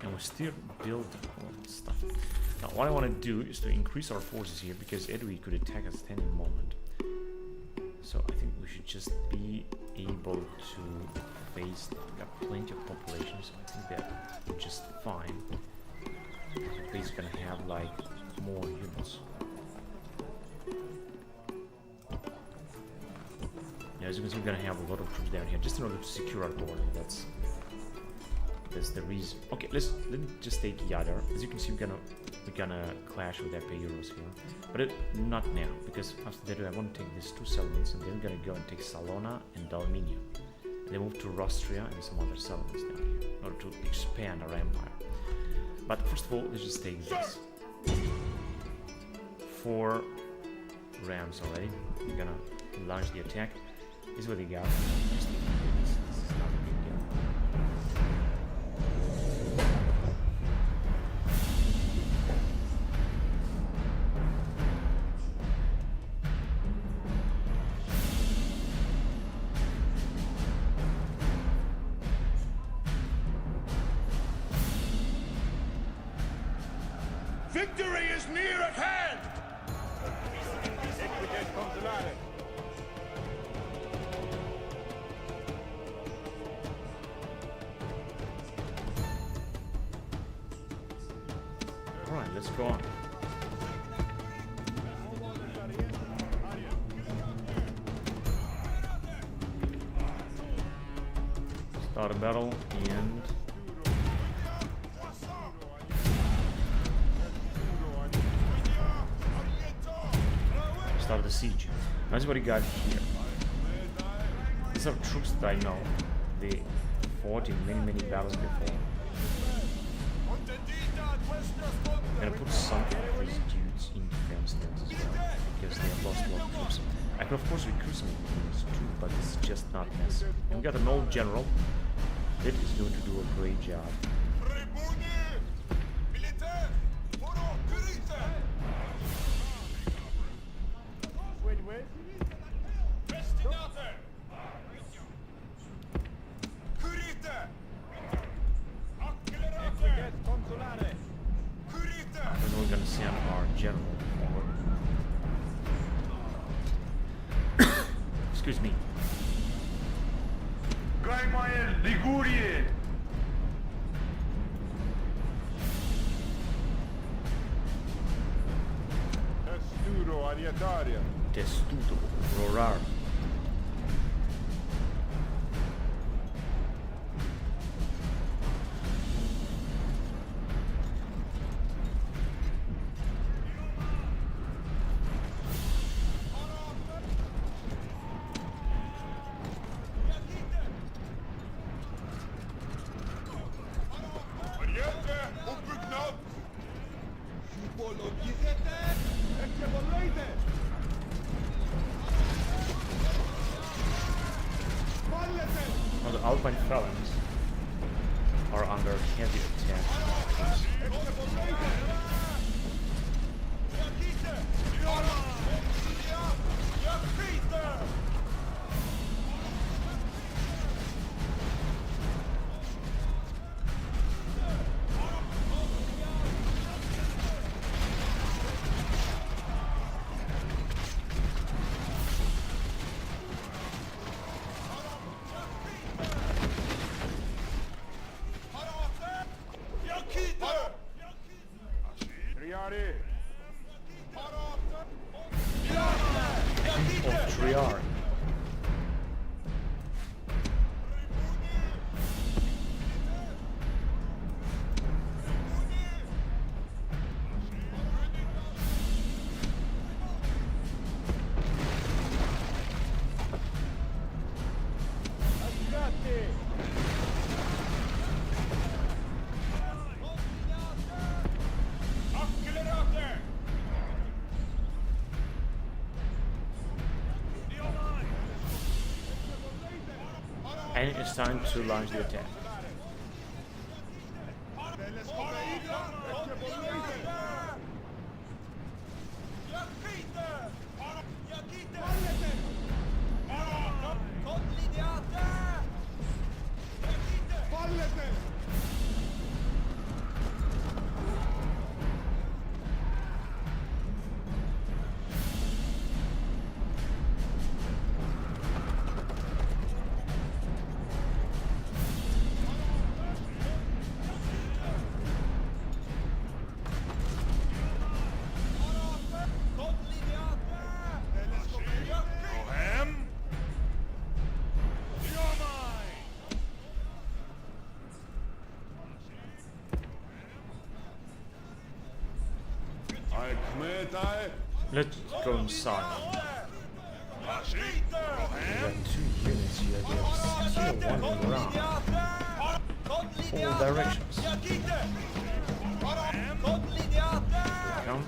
And we still build all that stuff. Now, what I want to do is to increase our forces here, because Edwin could attack us at any moment. So I think we should just be able to face. We got plenty of population, so I think that we're just fine. We're basically gonna have like more units. Yeah, as you can see, we're gonna have a lot of troops down here just in order to secure our border. That's the reason. Okay, let me just take Yadar. As you can see, we're gonna clash with Epirus here, but not now, because after that I want to take these two settlements, and then we're gonna go and take Salona and Dalminia, and then move to Rostria and some other settlements down here in order to expand our empire. But first of all, let's just take this. 4 rams already. We're gonna launch the attack. This is what they got. Just this is not a big deal. Victory is near at hand! Alright, let's go on. Start a battle and start the siege. That's what he got here. These are troops that I know. They fought in many battles before. I'm gonna put some of these dudes in defense there as well, because they have lost a lot of troops. I could of course recruit some units too, but it's just not necessary. And we got an old general that is going to do a great job. We're going to send our general forward. Excuse me. Gaimael, Ligurie! Testudo arietaria. Testudo, rorar. Now the Alpine Phalanx are under heavy attack. are. And it's time to launch the attack. Let's go inside. We got 2 units here. There's still one around. All directions. Come.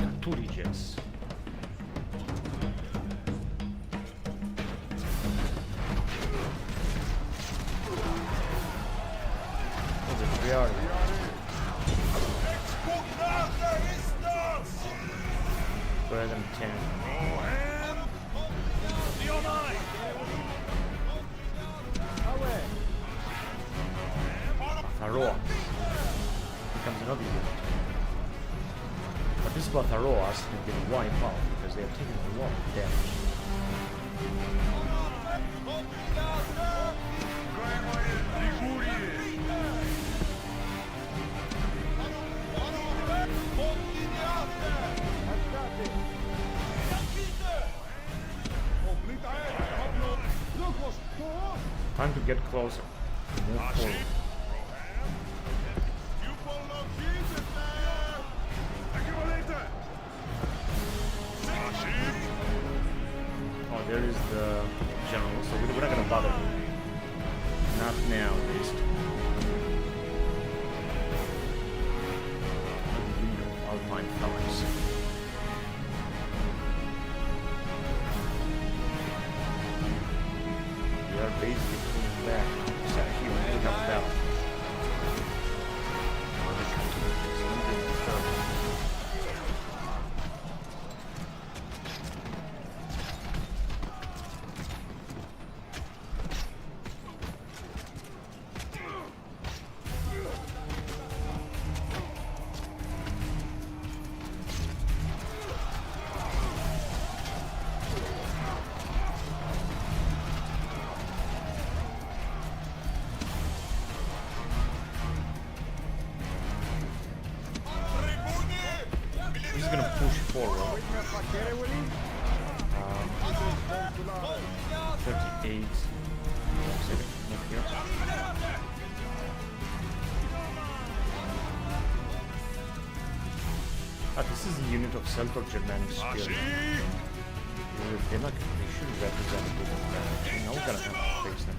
Artillery-jets. What's it? Priority. Better than 10. Barbarorum becomes another unit. But these Barbaroras have been wiped out because they have taken a lot of damage. Time to get closer. Move forward. Oh, there is the general, so we're not gonna bother him. Not now, at least. Alpine felons. We are basically pulling back. Just out here, we have a battle. He's gonna push forward. 38. Move here. This is a unit of Celto-Germanic spirit. They should represent a bit of that. Now we're gonna have to face them.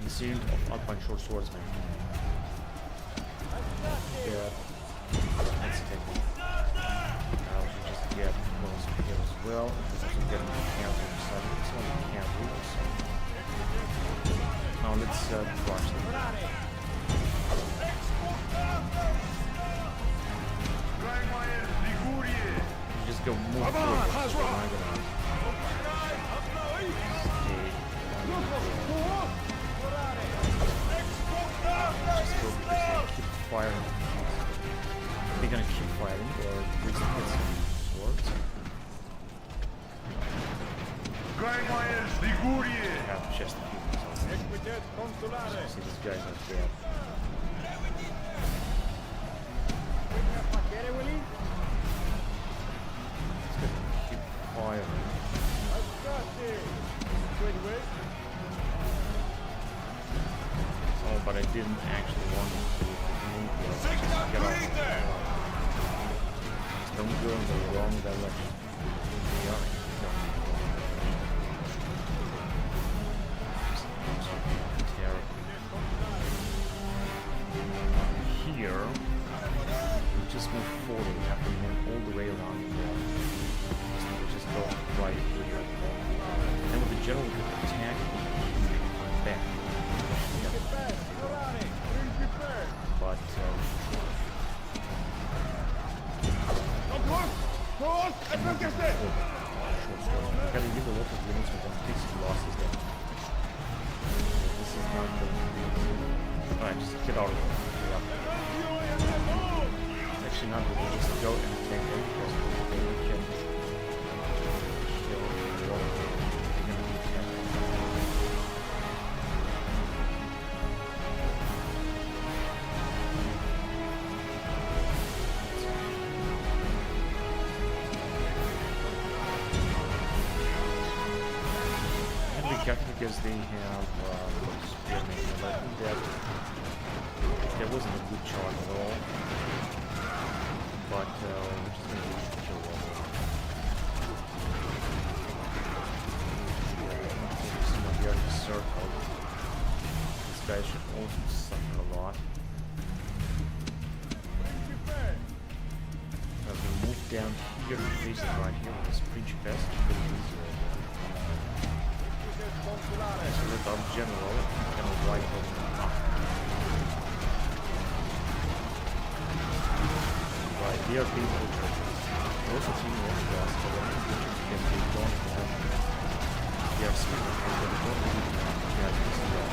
This unit of Alpine short swordsmen. Yeah. Let's take it. We should just get those here as well. Let's also get them cavalry inside. It's only cavalry, so. Now let's crush them. You just go move forward. So I'm gonna just go because they keep firing. They're gonna keep firing, or we can get some swords. I have just a few so see, this guy's not dead. firing. Oh, but I didn't actually want to move here. Just get off. Don't go in the wrong direction. Yeah. Here, we just move forward. We have to move all the way around here. So we just go right here. And with the general, we could attack and back. Yeah. But gotta give a lot of units with them. Takes losses there. This is not going to be easy. Alright, just get out of there. It's actually not good. Just go and take them because they can kill the wall. They're gonna be careful. Because they have spearmen, and I think that wasn't a good charge at all. But we're just going to use the kill level. We are encircled. These guys should also suffer a lot. As we move down here, we face it right here with this French fest. Pretty easy right here. So with our general, we're gonna wipe them up. Right, they are people churches. They also seem to want to ask for them because they don't have. They are smart, but they don't really have this well.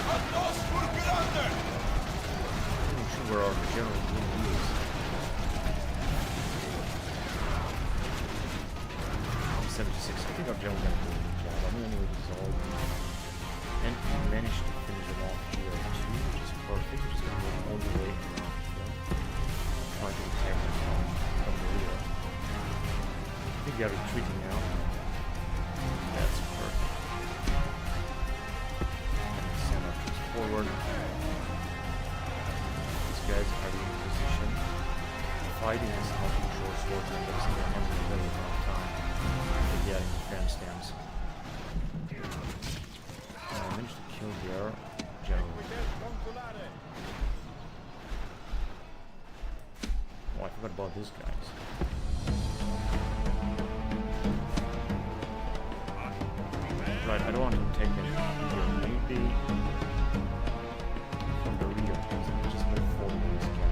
I'm not sure where our general really is. 76. I think our general got a really good job. I mean, we resolved and managed to finish it off here too, which is perfect. We're just going to go all the way around here. Try to attack them from the rear. I think they are retreating now. That's perfect. And send our troops forward. These guys are in position. Fighting is not usual short term, but it's not having a very long time. Yeah, in defense stance. I managed to kill their general. Oh, I forgot about these guys. Right, I don't want to take any here. Maybe from the rear. Just move forward with this again.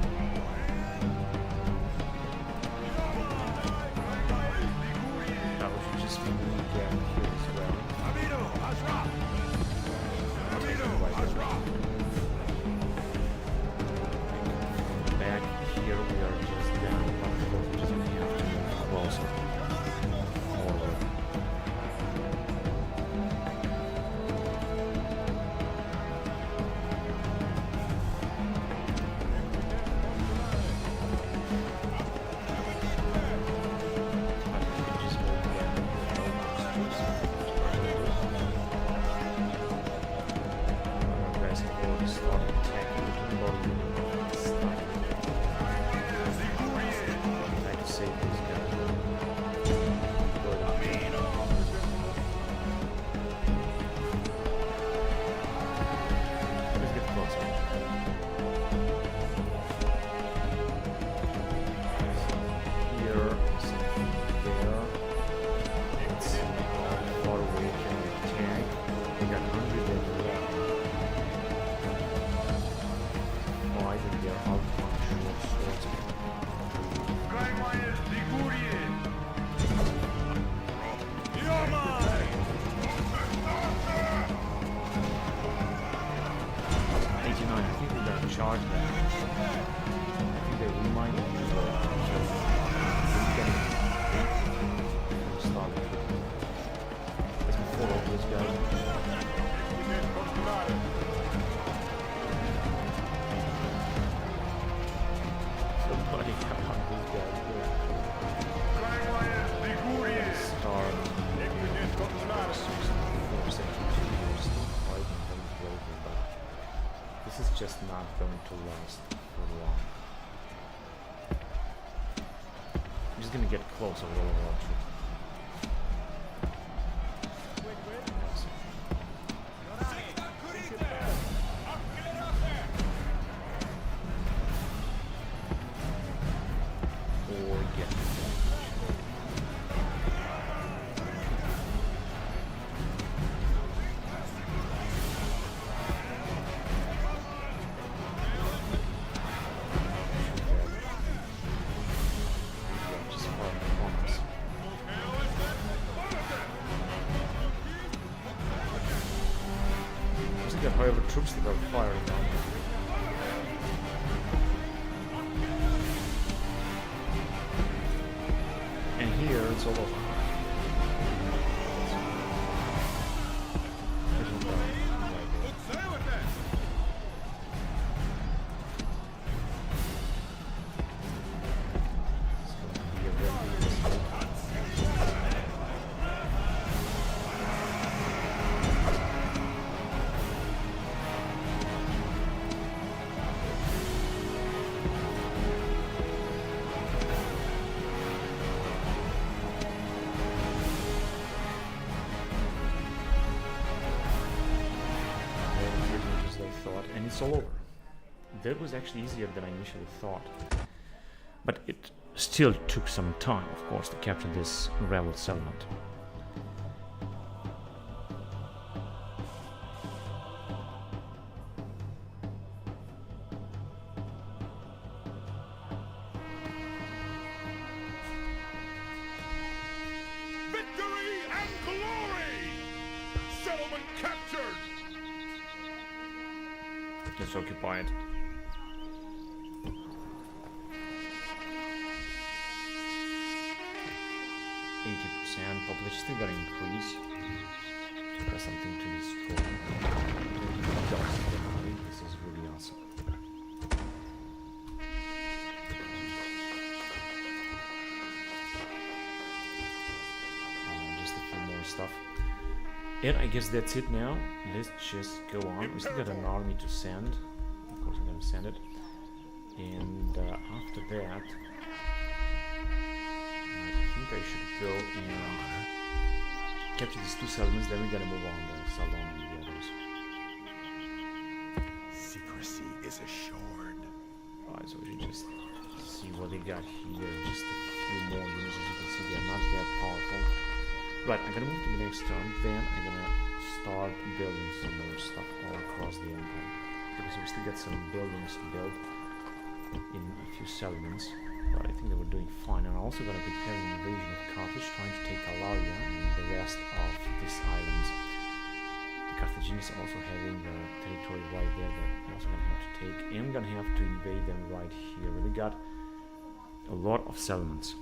Just move down here as well. Okay, right there. Back here we are just down one floor, we just have to move closer. Forward. going to last for long. I'm just gonna get closer with all of our troops. Or get just far from us. Just get however troops that are firing on. And here it's all over. And it's all over. That was actually easier than I initially thought. But it still took some time, of course, to capture this rebel settlement. Victory and glory! Settlement captured! Let's occupy it. 80%. Population still gonna increase. Got something to destroy. This is really awesome. Just a few more stuff. And I guess that's it now. Let's just go on. We still got an army to send. Of course, I'm gonna send it. And after that, I think I should go and capture these two settlements. Then we're gonna move on to Salon and the others. Secrecy is assured. Alright, so we should just see what they got here. Just a few more units. As you can see, they're not that powerful. Right, I'm gonna move to the next turn, then I'm gonna start building some more stuff all across the empire. Because we still got some buildings to build in a few settlements, but I think they were doing fine. And I'm also gonna prepare an invasion of Carthage, trying to take Alaria and the rest of these islands. The Carthaginians are also having the territory right there that we're also gonna have to take. And I'm gonna have to invade them right here. We got a lot of settlements.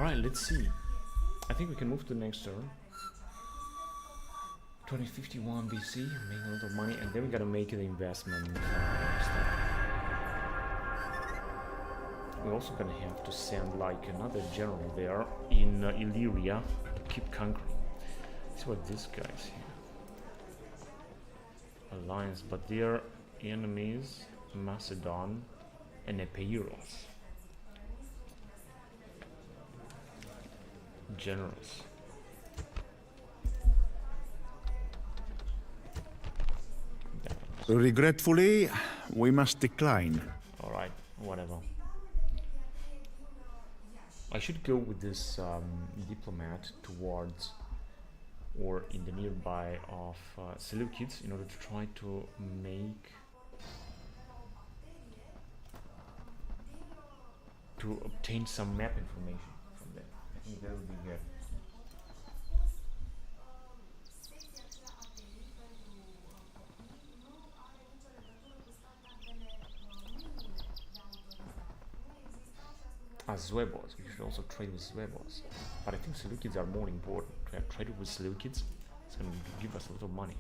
Alright, let's see. I think we can move to the next turn. 2051 BC, making a lot of money, and then we gotta make the investment stuff. We're also gonna have to send like another general there in Illyria to keep conquering. See what this guy's here. Alliance, but their enemies, Macedon and Epeiros. Generals. Regretfully, we must decline. Alright, whatever. I should go with this diplomat towards or in the nearby of Seleucids in order to try to make to obtain some map information from them. I think that would be good. Zuebos, we should also trade with Zuebos. But I think Seleucids are more important. To have traded with Seleucids, it's going to give us a lot of money.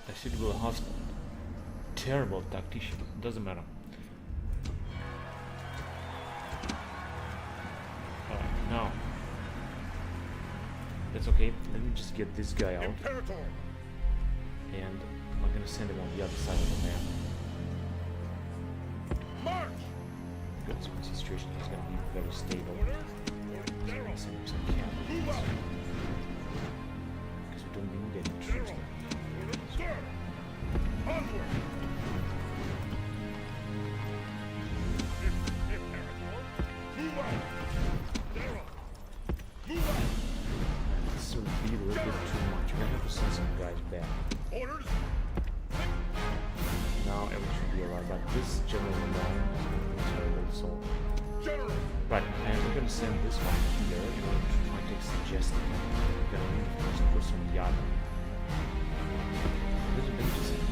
I should go husband. Terrible tactician, doesn't matter. Now, that's okay. Let me just get this guy out, Imperator! and I'm gonna send him on the other side of the map. March! Good, so the situation is gonna be very stable. So I'm gonna send him some cavalry because we don't need any troops now. Sir! Onward! Imperator! Move out! This will be a little bit too much. We're gonna have to send some guys back. Orders! Now everything should be alright, but this general line is terrible, so... General! Right, and we're gonna send this one here in order to try to take suggesting. We're gonna need the first person on the other. This is interesting.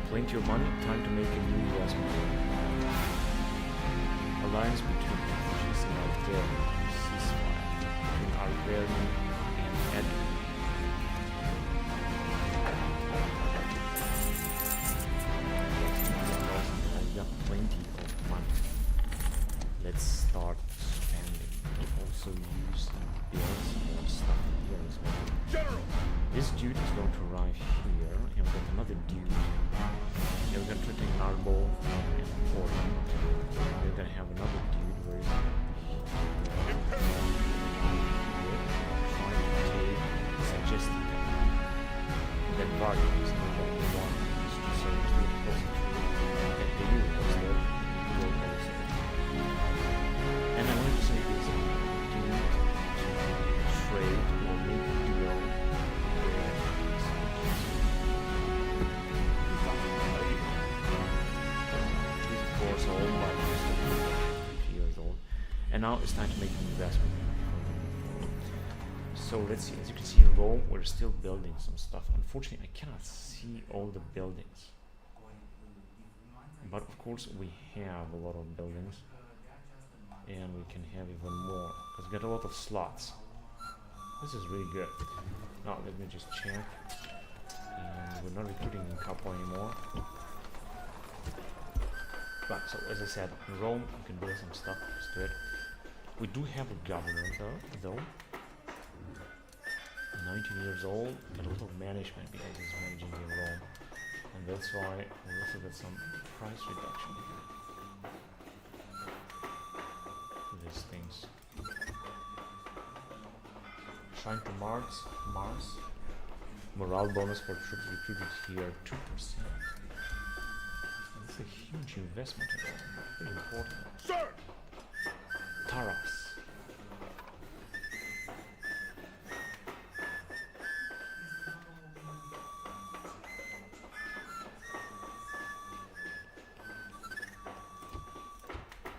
Plenty of money, time to make a new investment. Alliance between refugees and Arverian, ceasefire between Arverian and Edom. I've got plenty of money. Let's start spending. Also use bills more stuff here as well. General! This dude is going to arrive here, and we've got another dude. And we're going to take an arbol and pour him. We're going to have another dude where he's trying to take suggesting. And then Bargain is not going to want these two servers to get closer to and the unit is there. And I wanted to say this dude to trade or make a deal. And now it's time to make an investment. So let's see, as you can see in Rome, we're still building some stuff. Unfortunately, I cannot see all the buildings. But of course, we have a lot of buildings. And we can have even more, because we got a lot of slots. This is really good. Now, let me just check. And we're not recruiting in Capo anymore. Right, so as I said, in Rome, you can build some stuff, just do it. We do have a governor though. 19 years old, and a lot of management because he's managing in Rome. And that's why we also got some price reduction here. For these things. Shrine to Mars. Morale bonus for troops recruited here, 2%. That's a huge investment in Rome. Very important. Sir! Taras.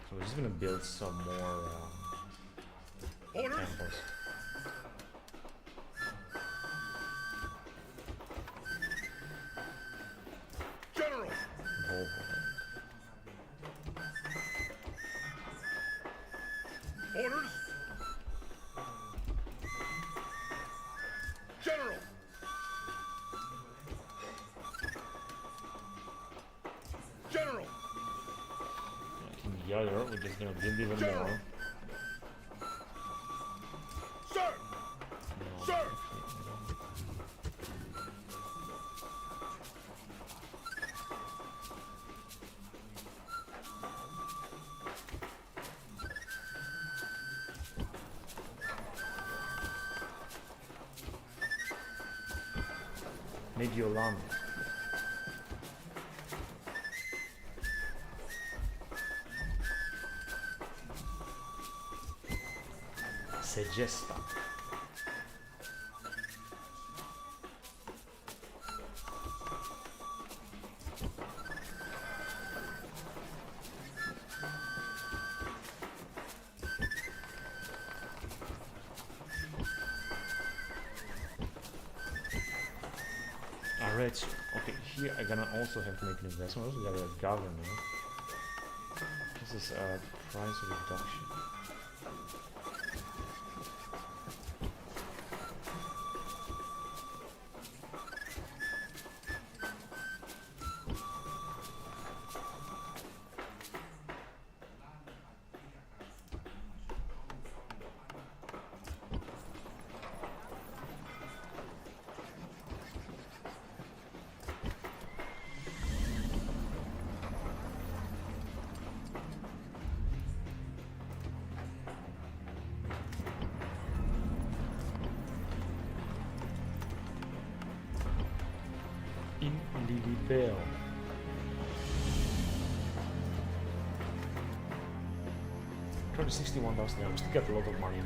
So we're just gonna build some more Orders? temples. General! Volvo. Orders? General! General! I think the other, we're just gonna build even General! more. Sir! No, Sir! Mediolanum. Segesta. Alright, okay, here I'm gonna also have to make an investment. We got a governor. This is a price reduction. In Lilibel. $261,000. We still got a lot of money.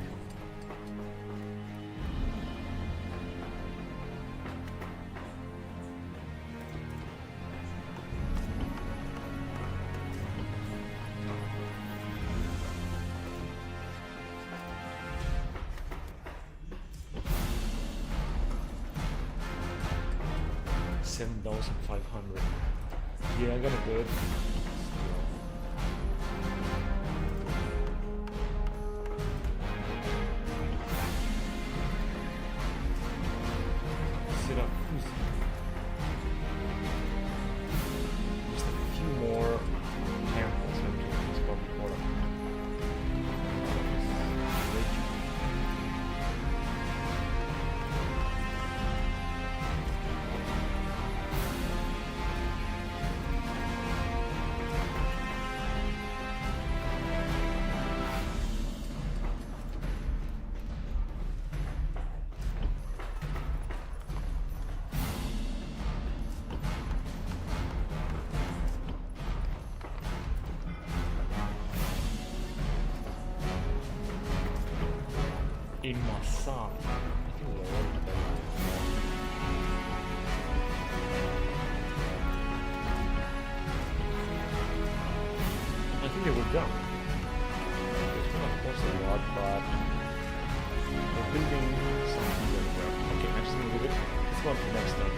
$7,500. Yeah, I gotta do it. Syracuse. Just a few more temples and it's probably more. In Masan. I think we're already done. I think they were done. It's gonna cost a lot, but we're building something really well. Okay, I'm just gonna leave it. Let's go on to the next step.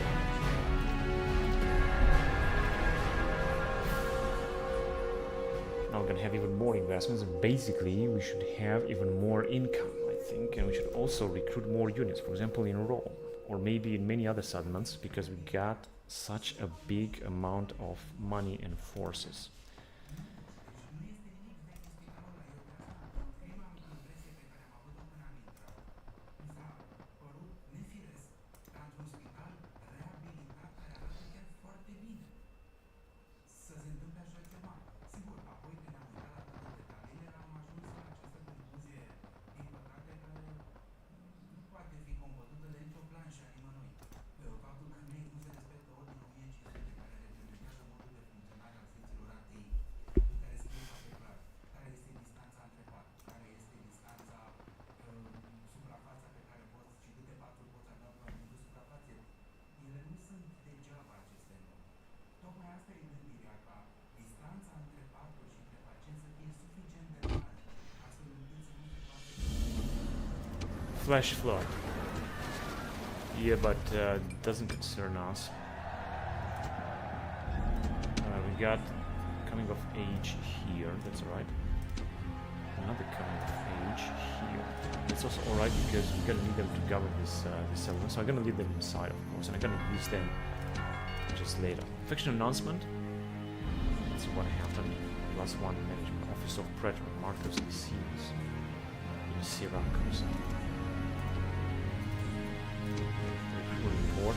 Now we're gonna have even more investments, and basically we should have even more income, I think, and we should also recruit more units, for example in Rome, or maybe in many other settlements, because we got such a big amount of money and forces. Flash flood. Yeah, but doesn't concern us. We got coming of age here. That's alright. Another coming of age here. It's also alright because we're gonna need them to govern this settlement. So I'm gonna leave them inside, of course, and I'm gonna use them just later. Faction announcement. Let's see what happened. Last one, management office of Pretor Marcus Licinius in Syracuse. Report.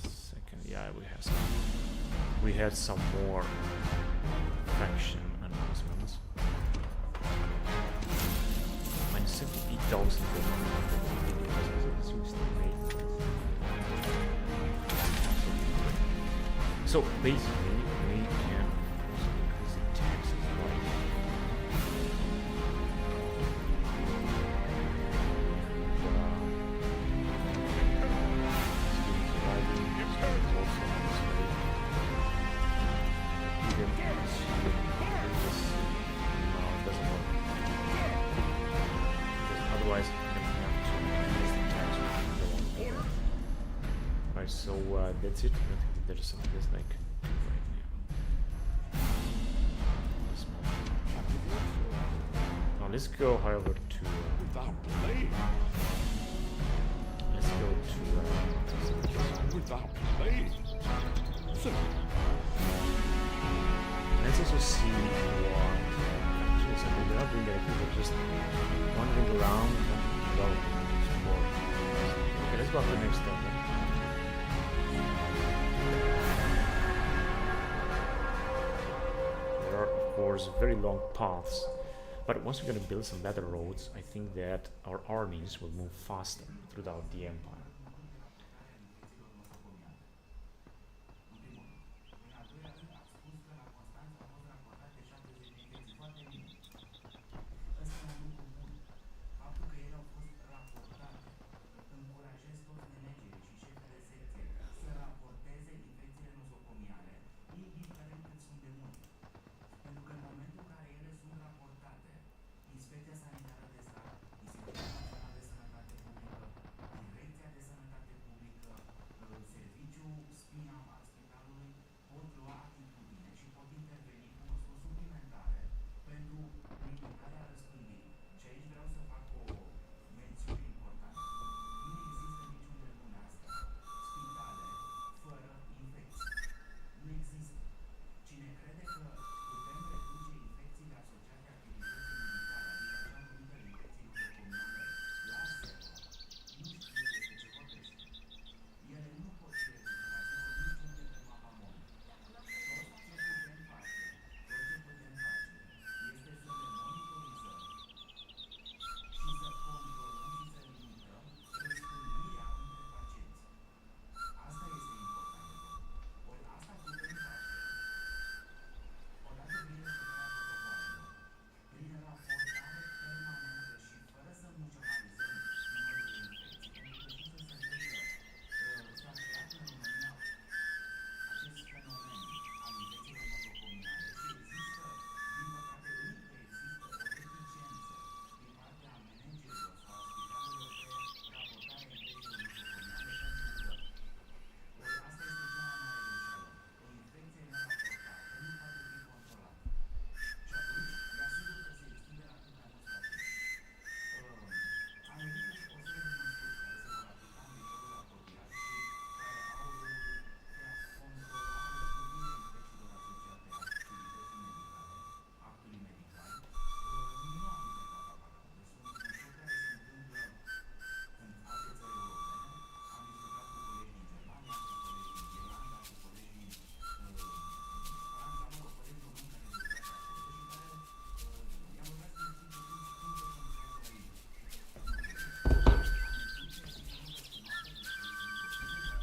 Second. Yeah, we had some more faction announcements. Minus 78,000. So basically, we can increase the taxes otherwise, I'm gonna have to increase the tax rate. Right, so that's it. I don't think there's something else I can do right now. Now let's go, however, to Without delay. let's go to Without delay. So, let's also see what actually so they're not doing anything, they're just wandering around and developing support. Okay, let's go on to the next step. There are, of course, very long paths, but once we're going to build some better roads, I think that our armies will move faster throughout the empire.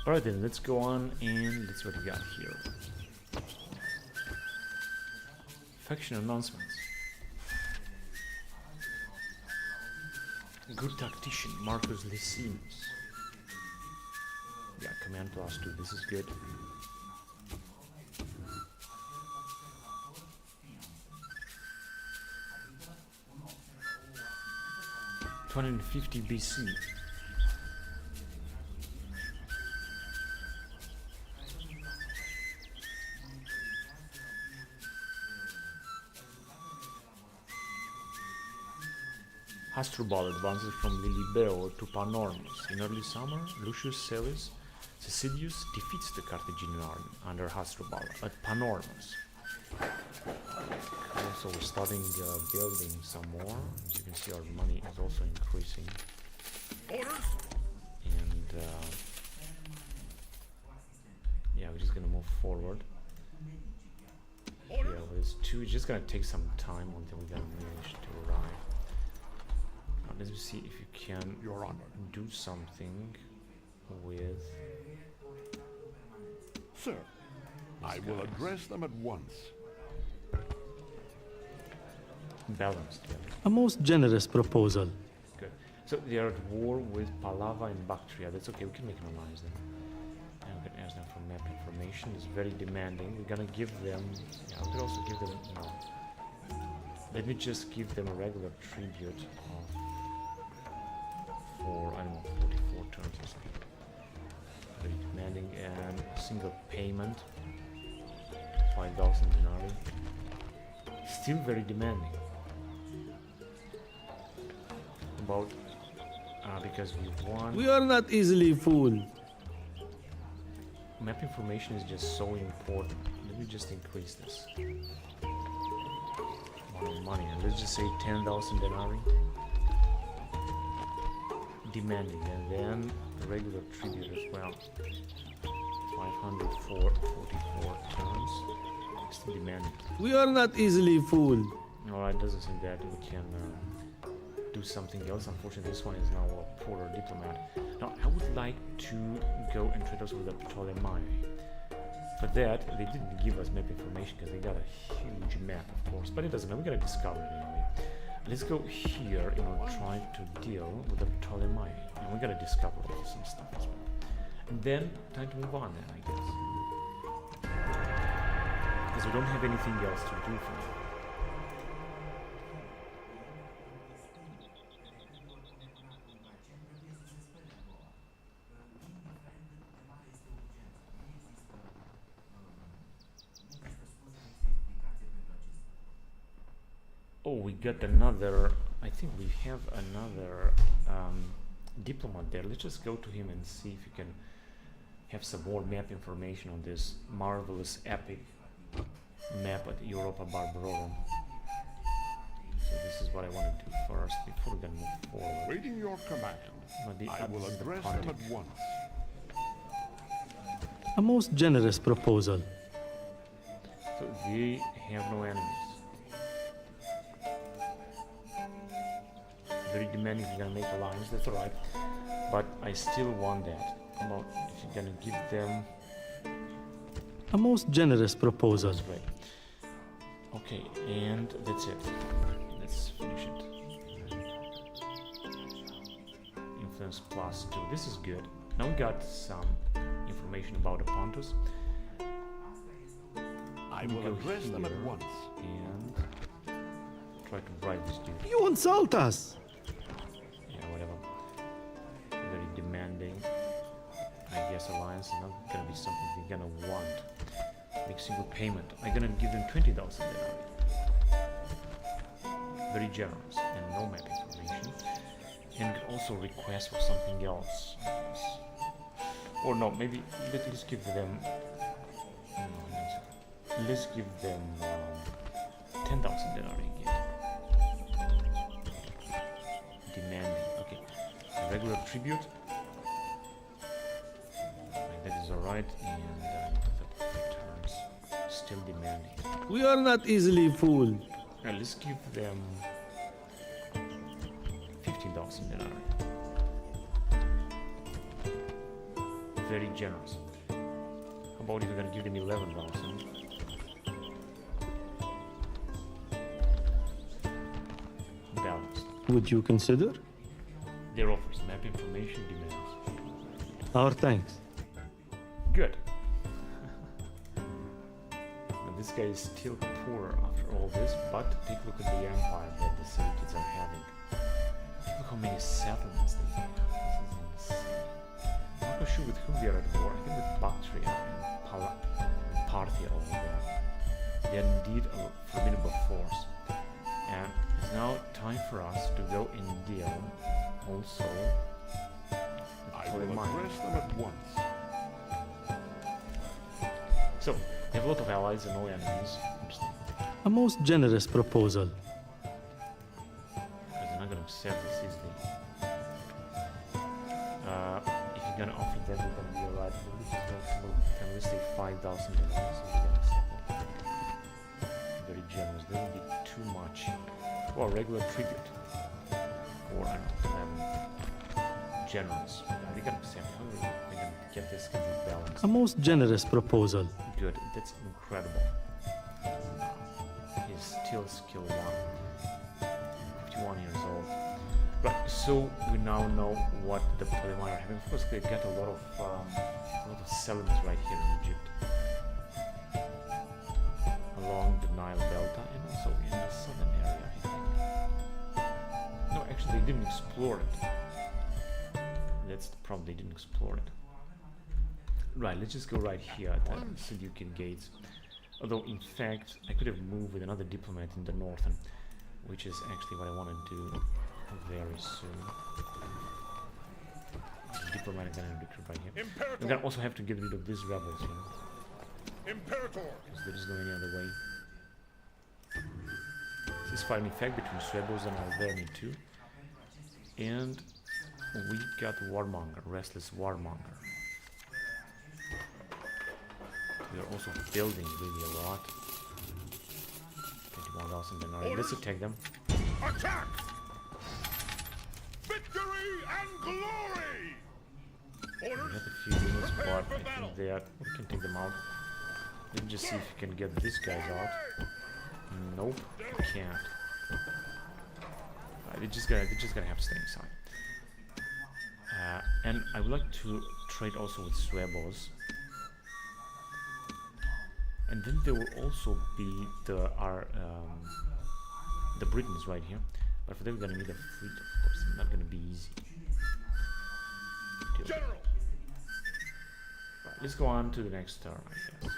Alright then, let's go on and let's see what we got here. Faction announcements. Good tactician, Marcus Licinius. Yeah, command +2, this is good. 250 BC. Hasdrubal advances from Lilibeo to Panormus. In early summer, Lucius Selius Cecidius defeats the Carthaginian army under Hasdrubal at Panormus. Also, we're starting building some more. As you can see, our money is also increasing. Orders? And yeah, we're just gonna move forward. Yeah, with this two, it's just gonna take some time until we gonna manage to arrive. Now, let's see if you can Your Honor. do something with Sir, I will address them at once. balanced. Yeah. A most generous proposal. Good. So they are at war with Palava and Bactria. That's okay. We can make an alliance then. And we can ask them for map information. It's very demanding. We're gonna give them. Yeah, we could also give them. No. Let me just give them a regular tribute of for I don't know 44 turns or something. Very demanding and single payment. 5,000 denarii. Still very demanding. About because we want We are not easily fooled. map information is just so important. Let me just increase this. More money, and let's just say 10,000 denarii. Demanding, and then the regular tribute as well. 544 turns. Still demanding. We are not easily fooled. Alright, doesn't seem that we can do something else. Unfortunately, this one is now a poorer diplomat. Now, I would like to go and trade us with the Ptolemai. For that, they didn't give us map information because they got a huge map, of course. But it doesn't matter, we're gonna discover it anyway. Let's go here and we'll try to deal with the Ptolemai. And we're gonna discover some stuff as well. And then, time to move on then, I guess. Because we don't have anything else to do for now. Oh, we got another. I think we have another diplomat there. Let's just go to him and see if we can have some more map information on this marvelous epic map at Europa Barbarorum. So this is what I want to do first before we can move forward. Waiting your command, But the I will Abs and the address them Pontic. at once. A most generous proposal. So they have no enemies. Very demanding. If you're gonna make alliance, that's alright. But I still want that. About if you're gonna give them. A most generous proposal. That's great. Okay, and that's it. Let's finish it. Influence +2. This is good. Now we got some information about the Pontus. I We will go address them at here once. and try to bribe this dude. You insult us. Yeah, whatever. Very demanding. I guess alliance is not gonna be something they're gonna want. Make single payment. I'm gonna give them 20,000 denarii. Very generous and no map information. And also request for something else. I guess. Or no, maybe let's give them. Let's give them 10,000 denarii again. Demanding. Okay. Regular tribute. That is alright, and the returns still demanding. We are not easily fooled. Now let's give them 15,000 denarii. Very generous. How about if we're gonna give them 11,000? Balanced. Would you consider? Their offers, map information, demands. Our thanks. Good. But this guy is still poor after all this, but take a look at the empire that the Seleucids are having. how many settlements they have. This is insane. I'm not quite sure with whom they are at war. I think with Bactria and Parthia over there. They are indeed a formidable force. And it's now time for us to go and deal also I will address them at once. So, they have a lot of allies and no enemies. Interesting. A most generous proposal. Because they're not going to accept this easily. If you're going to offer them, they're going to be alright. Maybe just can we say $5,000 so you can accept it. Very generous. That would be too much. Well, regular tribute. Or I don't know, generous. They're going to accept it. How are they going to get this complete balance? A most generous proposal. Good. That's incredible. He's still skill 1. 51 years old. Right, so we now know what the Ptolemaic are having. Of course, they get a lot of settlements right here in Egypt. Along the Nile Delta and also in the southern area, I think. No, actually they didn't explore it. That's the problem, they didn't explore it. Right, let's just go right here at the Seleucid gates. Although, in fact, I could have moved with another diplomat in the northern, which is actually what I want to do very soon. Diplomat is going to recruit right here. We're going to also have to get rid of these rebels, you know. Imperator! Because there is no any other way. This is fighting effect between Suebos and Alverni too. And we got Warmonger, Restless Warmonger. We are also building really a lot. 21,000 denarii. Let's attack them. Attack! Victory and glory! We Orders! have a few units, but I think we can take them out. Let me just see if we can get these guys out. Nope, we can't. They're just gonna have to stay inside. And I would like to trade also with Suebos. And then there will also be the Britons right here. But for them we're gonna need a fleet, of course. It's not gonna be easy. General! Right, let's go on to the next turn, I guess.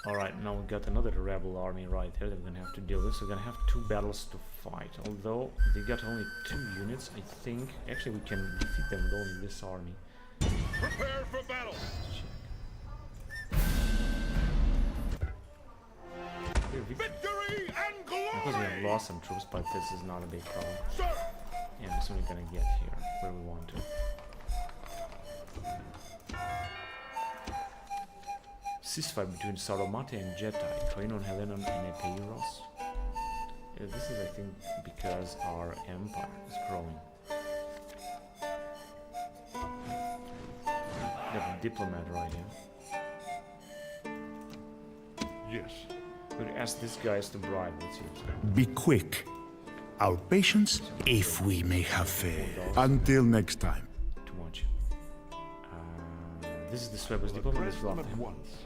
Alright, now we got another rebel army right there that we're gonna have to deal with. So we're gonna have 2 battles to fight. Although they got only 2 units, I think. Actually, we can defeat them with only this army. Prepare for battle! Victory and glory! Of course, we have lost some troops, but this is not a big problem. Sir! And we're soon gonna get here where we want to. Ceasefire between Sauromate and Jetai, Koinon, Helenon, and Epeiros. This is, I think, because our empire is growing. We have a diplomat right here. Yes. We're gonna ask these guys to bribe. Let's see. Be quick. Our patience, if we may have until next time. Too much. This is the Suebos diplomat. Let's Address them love at him. once.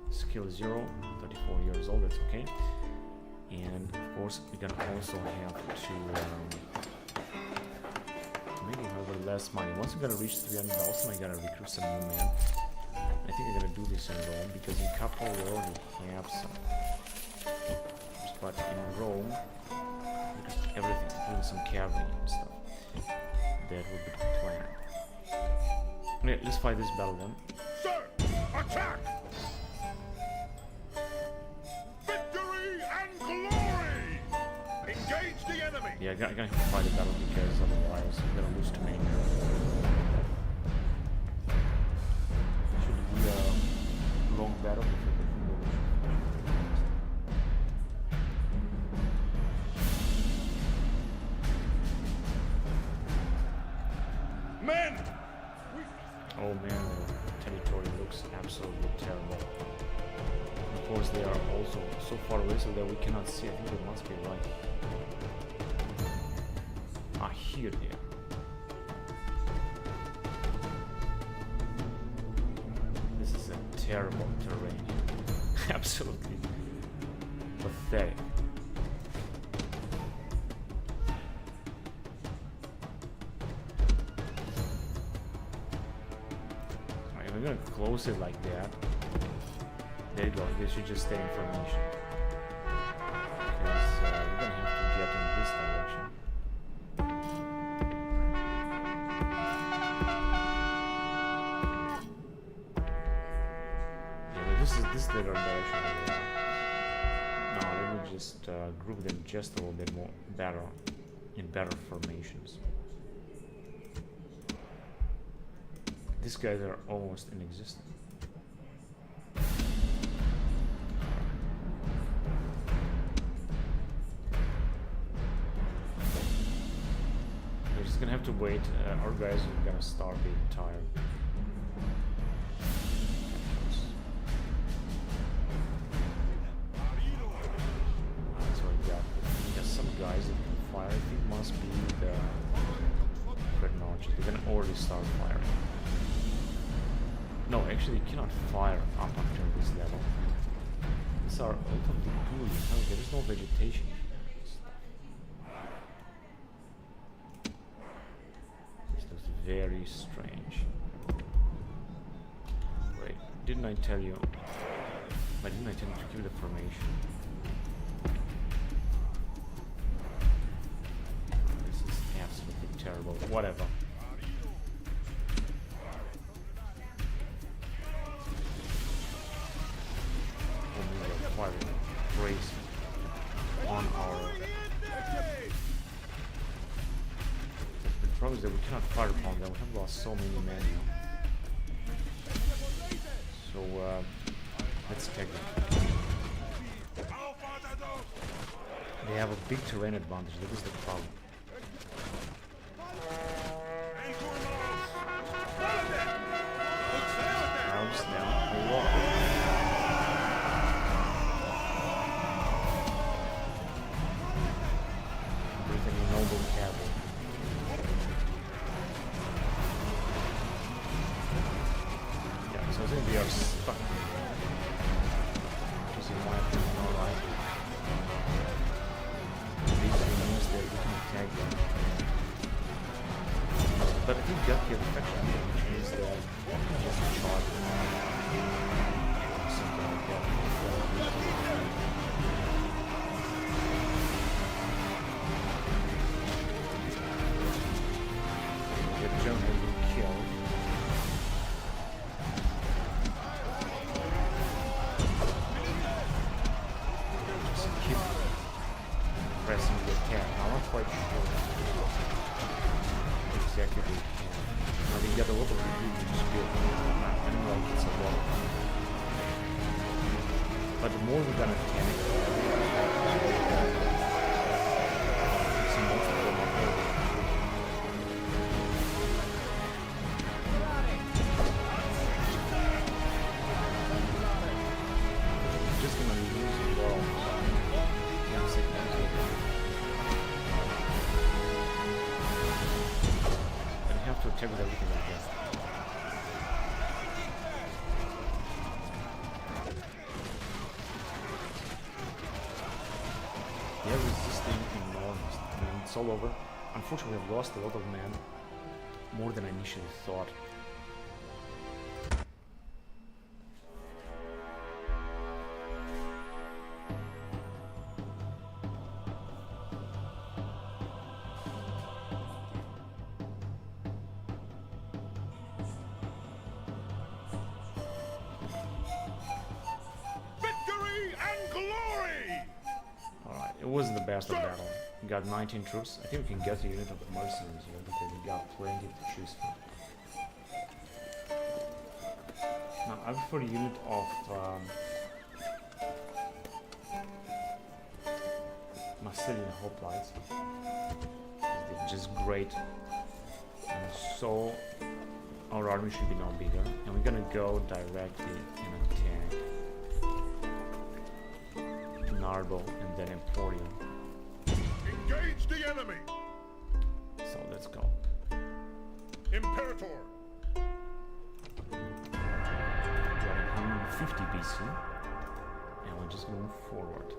Skill 0, 34 years old, that's okay. And of course, we're gonna also have to maybe have a little less money. Once we're gonna reach 300,000, I gotta recruit some new men. I think I'm gonna do this in Rome because in Capo we already have some. but in Rome, because everything, including some cavalry and stuff, that would be the plan. Okay, let's fight this battle then. Sir, attack! Victory and glory! Engage the enemy! Yeah, I'm gonna have to fight the battle because otherwise I'm gonna lose too many men. Should be a long battle before the Men! Oh man, the territory looks absolutely terrible. Of course, they are also so far away so that we cannot see. I think they must be right. Ah, here they are. This is a terrible terrain. Absolutely pathetic. Alright, we're gonna close it like that. There you go. They should just stay in formation. Because we're gonna have to get in this direction. This is the direction. Now let me just group them just a little bit more better, in better formations. These guys are almost inexistent. We're just gonna have to wait. Our guys are gonna start being tired. Guys that can fire, I think must be the Dreadnought. They can already start firing. No, actually you cannot fire up after this level. These are ultimately cool. There is no vegetation. This looks very strange. Wait, didn't I tell you? Why didn't I tell you to give the formation? Terrible. Whatever. Oh, we are firing crazy on our. The problem is that we cannot fire upon them. We have lost so many men now. So let's take them. They have a big terrain advantage. That is the problem. We are stuck. Which is in my opinion alright. These means that we can attack them. But I think got the effect, which means that we can just charge them. Something like that. The German has been killed. Pressing the attack. I'm not quite sure exactly what it can. I think get a lot of reviews, which is good. I don't like it's a lot. But the more we're gonna attack, it's most of them are over. I'm just gonna lose it all. To attack with everything like that. They are resisting enormous. I mean, it's all over. Unfortunately, we have lost a lot of men, more than I initially thought. It wasn't the best of battle. We got 19 troops. I think we can get a unit of mercenaries here because we got plenty to choose from. Now I prefer a unit of Massilian hoplites. They're just great. And so our army should be now bigger. And we're gonna go directly and attack Narbo and then Emporium. Engage the enemy! So let's go. Imperator! We are in 150 BC. And we're just gonna move forward.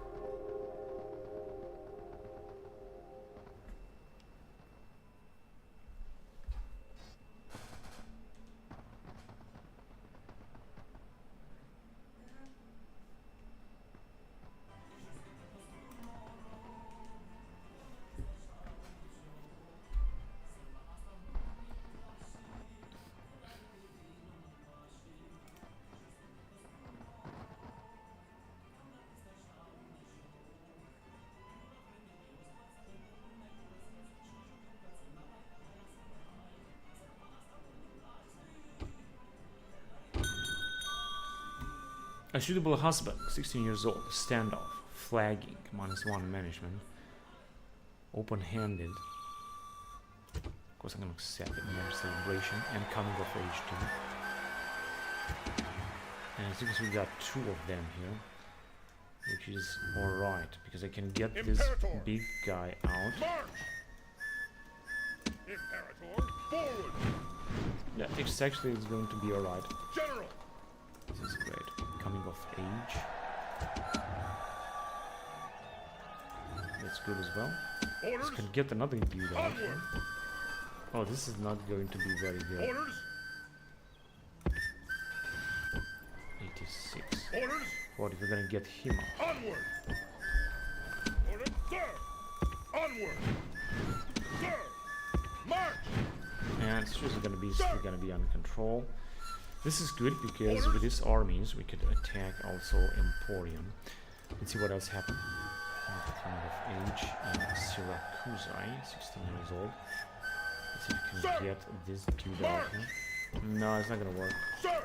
A suitable husband, 16 years old, standoff, flagging, -1 management, open-handed. Of course I'm gonna accept it, marriage celebration, and coming of age too. And I think we got 2 of them here, which is alright, because I can get this big guy out. March! Imperator, forward! Yeah, it's actually it's going to be alright. General! This is great. Coming of age. That's good as well. Orders! This can get another dude out. Onward! Oh, this is not going to be very good. Orders! 86. Orders! What if we're gonna get him out? Onward! Orders, sir! Onward! Sir! March! And it's just gonna be still gonna be under control. This is good because with these armies we could attack also Emporium. Let's see what else happened. Coming of age and Syracusai, 16 years old. Let's see if we can get this dude out here. No, it's not gonna work. Sir!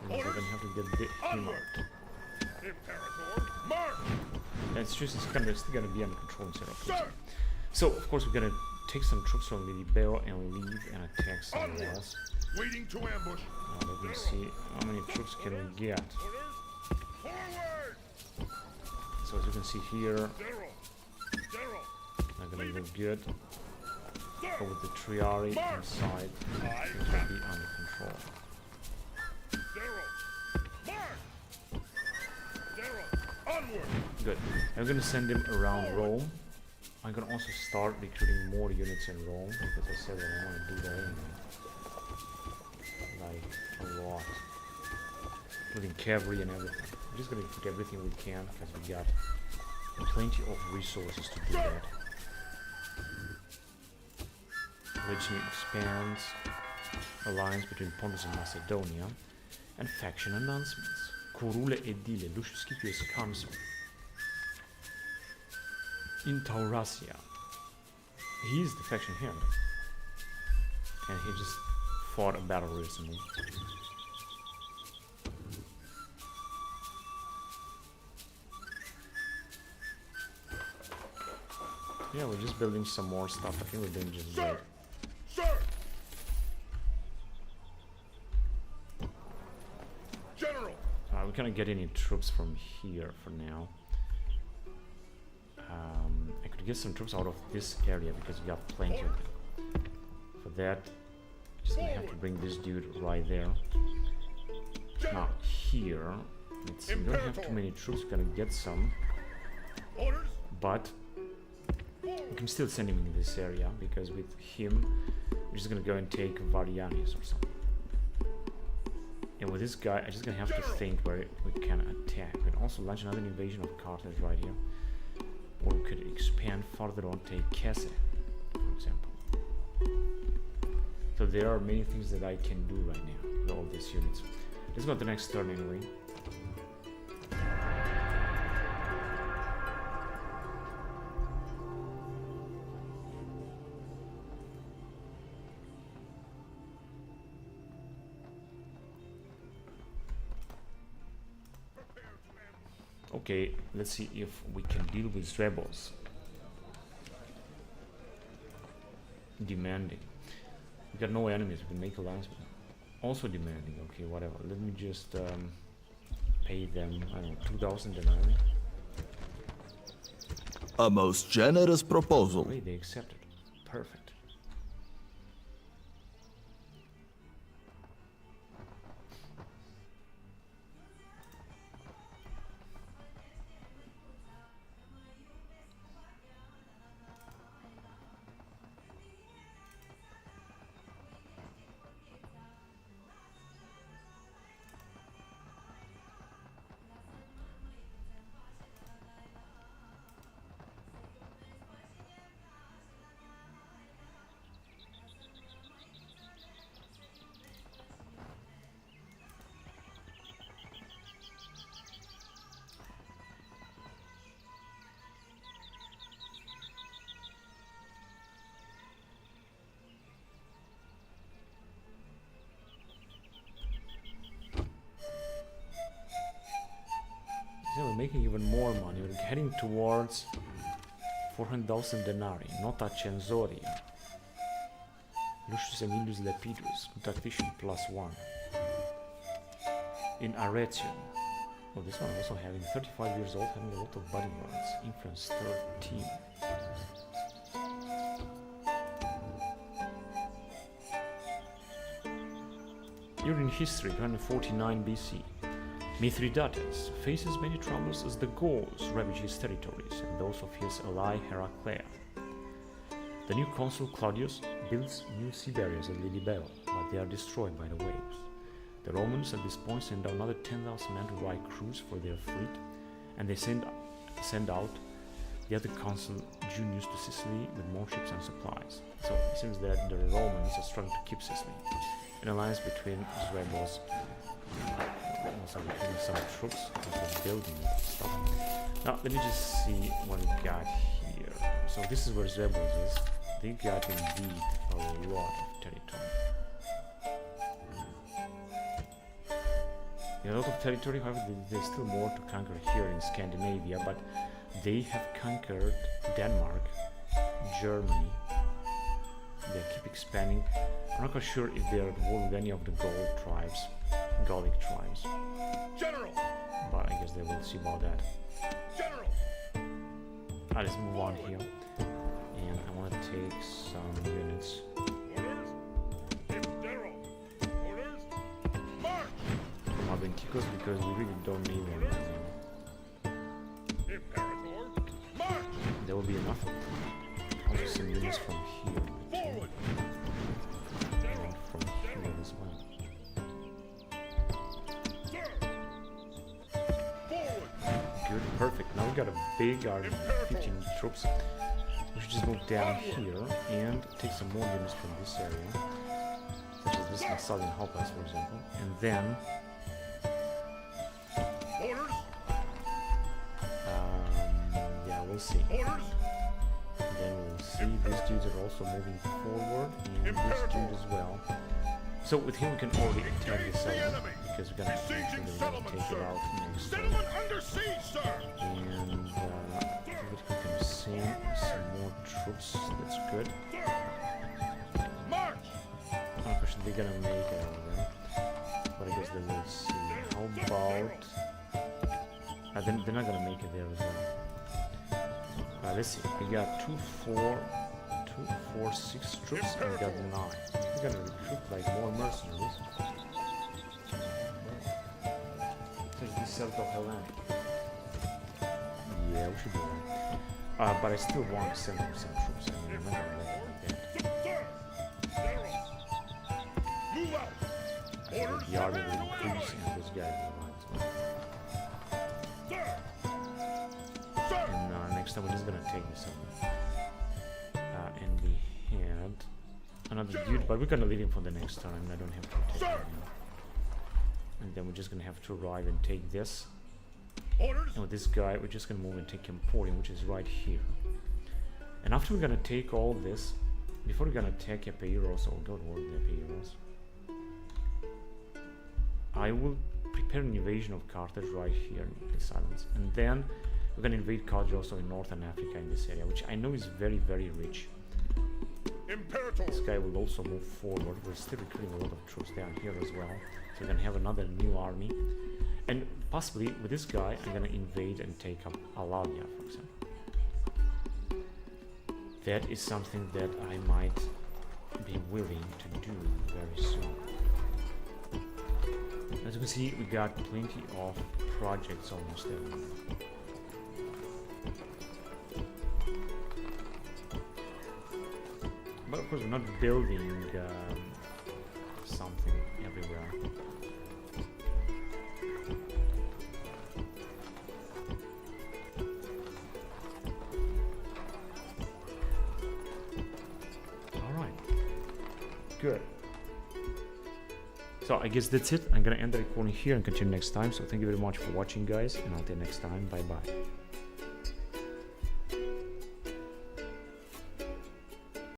We're gonna have to get him out. Imperator, march! And it's just it's still gonna be under control in Syracuse. Sir! So of course we're gonna take some troops from Libero and leave and attack somewhere else. Waiting to ambush. Now let me see how many troops can we get. Orders, forward! So as you can see here, General! General! not gonna look good. Sir! But with the Triari inside, things will be under control. General! March! General! Onward! Good. I'm gonna send him around Rome. I'm gonna also start recruiting more units in Rome because I said that I want to do that anyway. Like a lot, including cavalry and everything. I'm just gonna put everything we can because we got plenty of resources to do that. Regime expands, alliance between Pontus and Macedonia, and faction announcements. Corule Edile, Lucius Council. In Taurasia. He's the faction head. And he just fought a battle recently. Yeah, we're just building some more stuff. I think we're doing just great. Sir! General! We can't get any troops from here for now. I could get some troops out of this area because we got plenty of them. For that, just gonna have to bring this dude right there. Now here, let's see, we don't have too many troops. We're gonna get some, Orders! but we can still send him in this area because with him, we're just gonna go and take Varianis or something. And with this guy, I'm just gonna have to think where we can attack. We can also launch another invasion of Carthage right here. Or we could expand further on, take Kesse, for example. So there are many things that I can do right now with all these units. Let's go to the next turn anyway. Okay, let's see if we can deal with rebels. Demanding. We got no enemies, we can make alliance with them. Also demanding, okay, whatever. Let me just pay them, I don't know, 2,000 denarii. A most generous proposal. Wait, they accepted. Perfect. So we're making even more money. We're heading towards 400,000 denarii. Nota Censoria. Lucius Emilius Lepidus. Tactician +1. In Arretium. Oh, this one also having 35 years old, having a lot of bodyguards. Influence 13. During history, 249 BC. Mithridates faces many troubles as the Gauls ravage his territories and those of his ally Heraclea. The new consul Claudius builds new sea barriers at Lilybello, but they are destroyed by the waves. The Romans at this point send out another 10,000 men to ride crews for their fleet, and they send out the other consul Junius to Sicily with more ships and supplies. So it seems that the Romans are struggling to keep Sicily. An alliance between the rebels. Also between some troops and building stuff. Now let me just see what we got here. So this is where rebels is. They got indeed a lot of territory. A lot of territory, however, there's still more to conquer here in Scandinavia, but they have conquered Denmark, Germany. They keep expanding. I'm not quite sure if they are at war with any of the Gallic tribes. General! But I guess they will see about that. General! Alright, let's move on here. And I want to take some units. Orders! General! Orders! March! From Aventicos because we really don't need them anymore. Imperator! March! There will be enough. Also some units from here. Forward! And from here as well. Good, perfect. Now we got a big army, 15 troops. We should just move down here and take some more units from this area, such as this Massalian Helpas, for example. And then, Orders! yeah, we'll see. Orders! And then we'll see these dudes are also moving forward, and this dude as well. So with him we can already attack the settlement because we're gonna take it out next turn. Settlement under siege, sir! And we can send some more troops. That's good. March! I'm not sure they're gonna make it over there, but I guess they will see. How about? They're not gonna make it there as well. Let's see. We got 2, 4, 6 troops, and we got 9. We're gonna recruit like more mercenaries. There's this Celtic Hellenic. Yeah, we should do that. But I still want 70% troops. I mean, I'm not gonna let it like that. Move out! I think the army will increase and this guy will rise. And next time we're just gonna take this over. And we had another dude, but we're gonna leave him for the next time. I don't have to take him now. And then we're just gonna have to arrive and take this. Orders! And with this guy, we're just gonna move and take Emporium, which is right here. And after we're gonna take all this, before we're gonna attack Epeiros, or go toward the Epeiros, I will prepare an invasion of Carthage right here in this islands, and then we're gonna invade Carthage also in northern Africa in this area, which I know is very, very rich. Imperator! This guy will also move forward. We're still recruiting a lot of troops down here as well, so we're gonna have another new army, and possibly with this guy I'm gonna invade and take up Alalia, for example. That is something that I might be willing to do very soon. As you can see, we got plenty of projects almost everywhere. But of course, we're not building something everywhere. Alright. Good. So I guess that's it. I'm gonna end the recording here and continue next time. So thank you very much for watching, guys, and until next time, bye bye.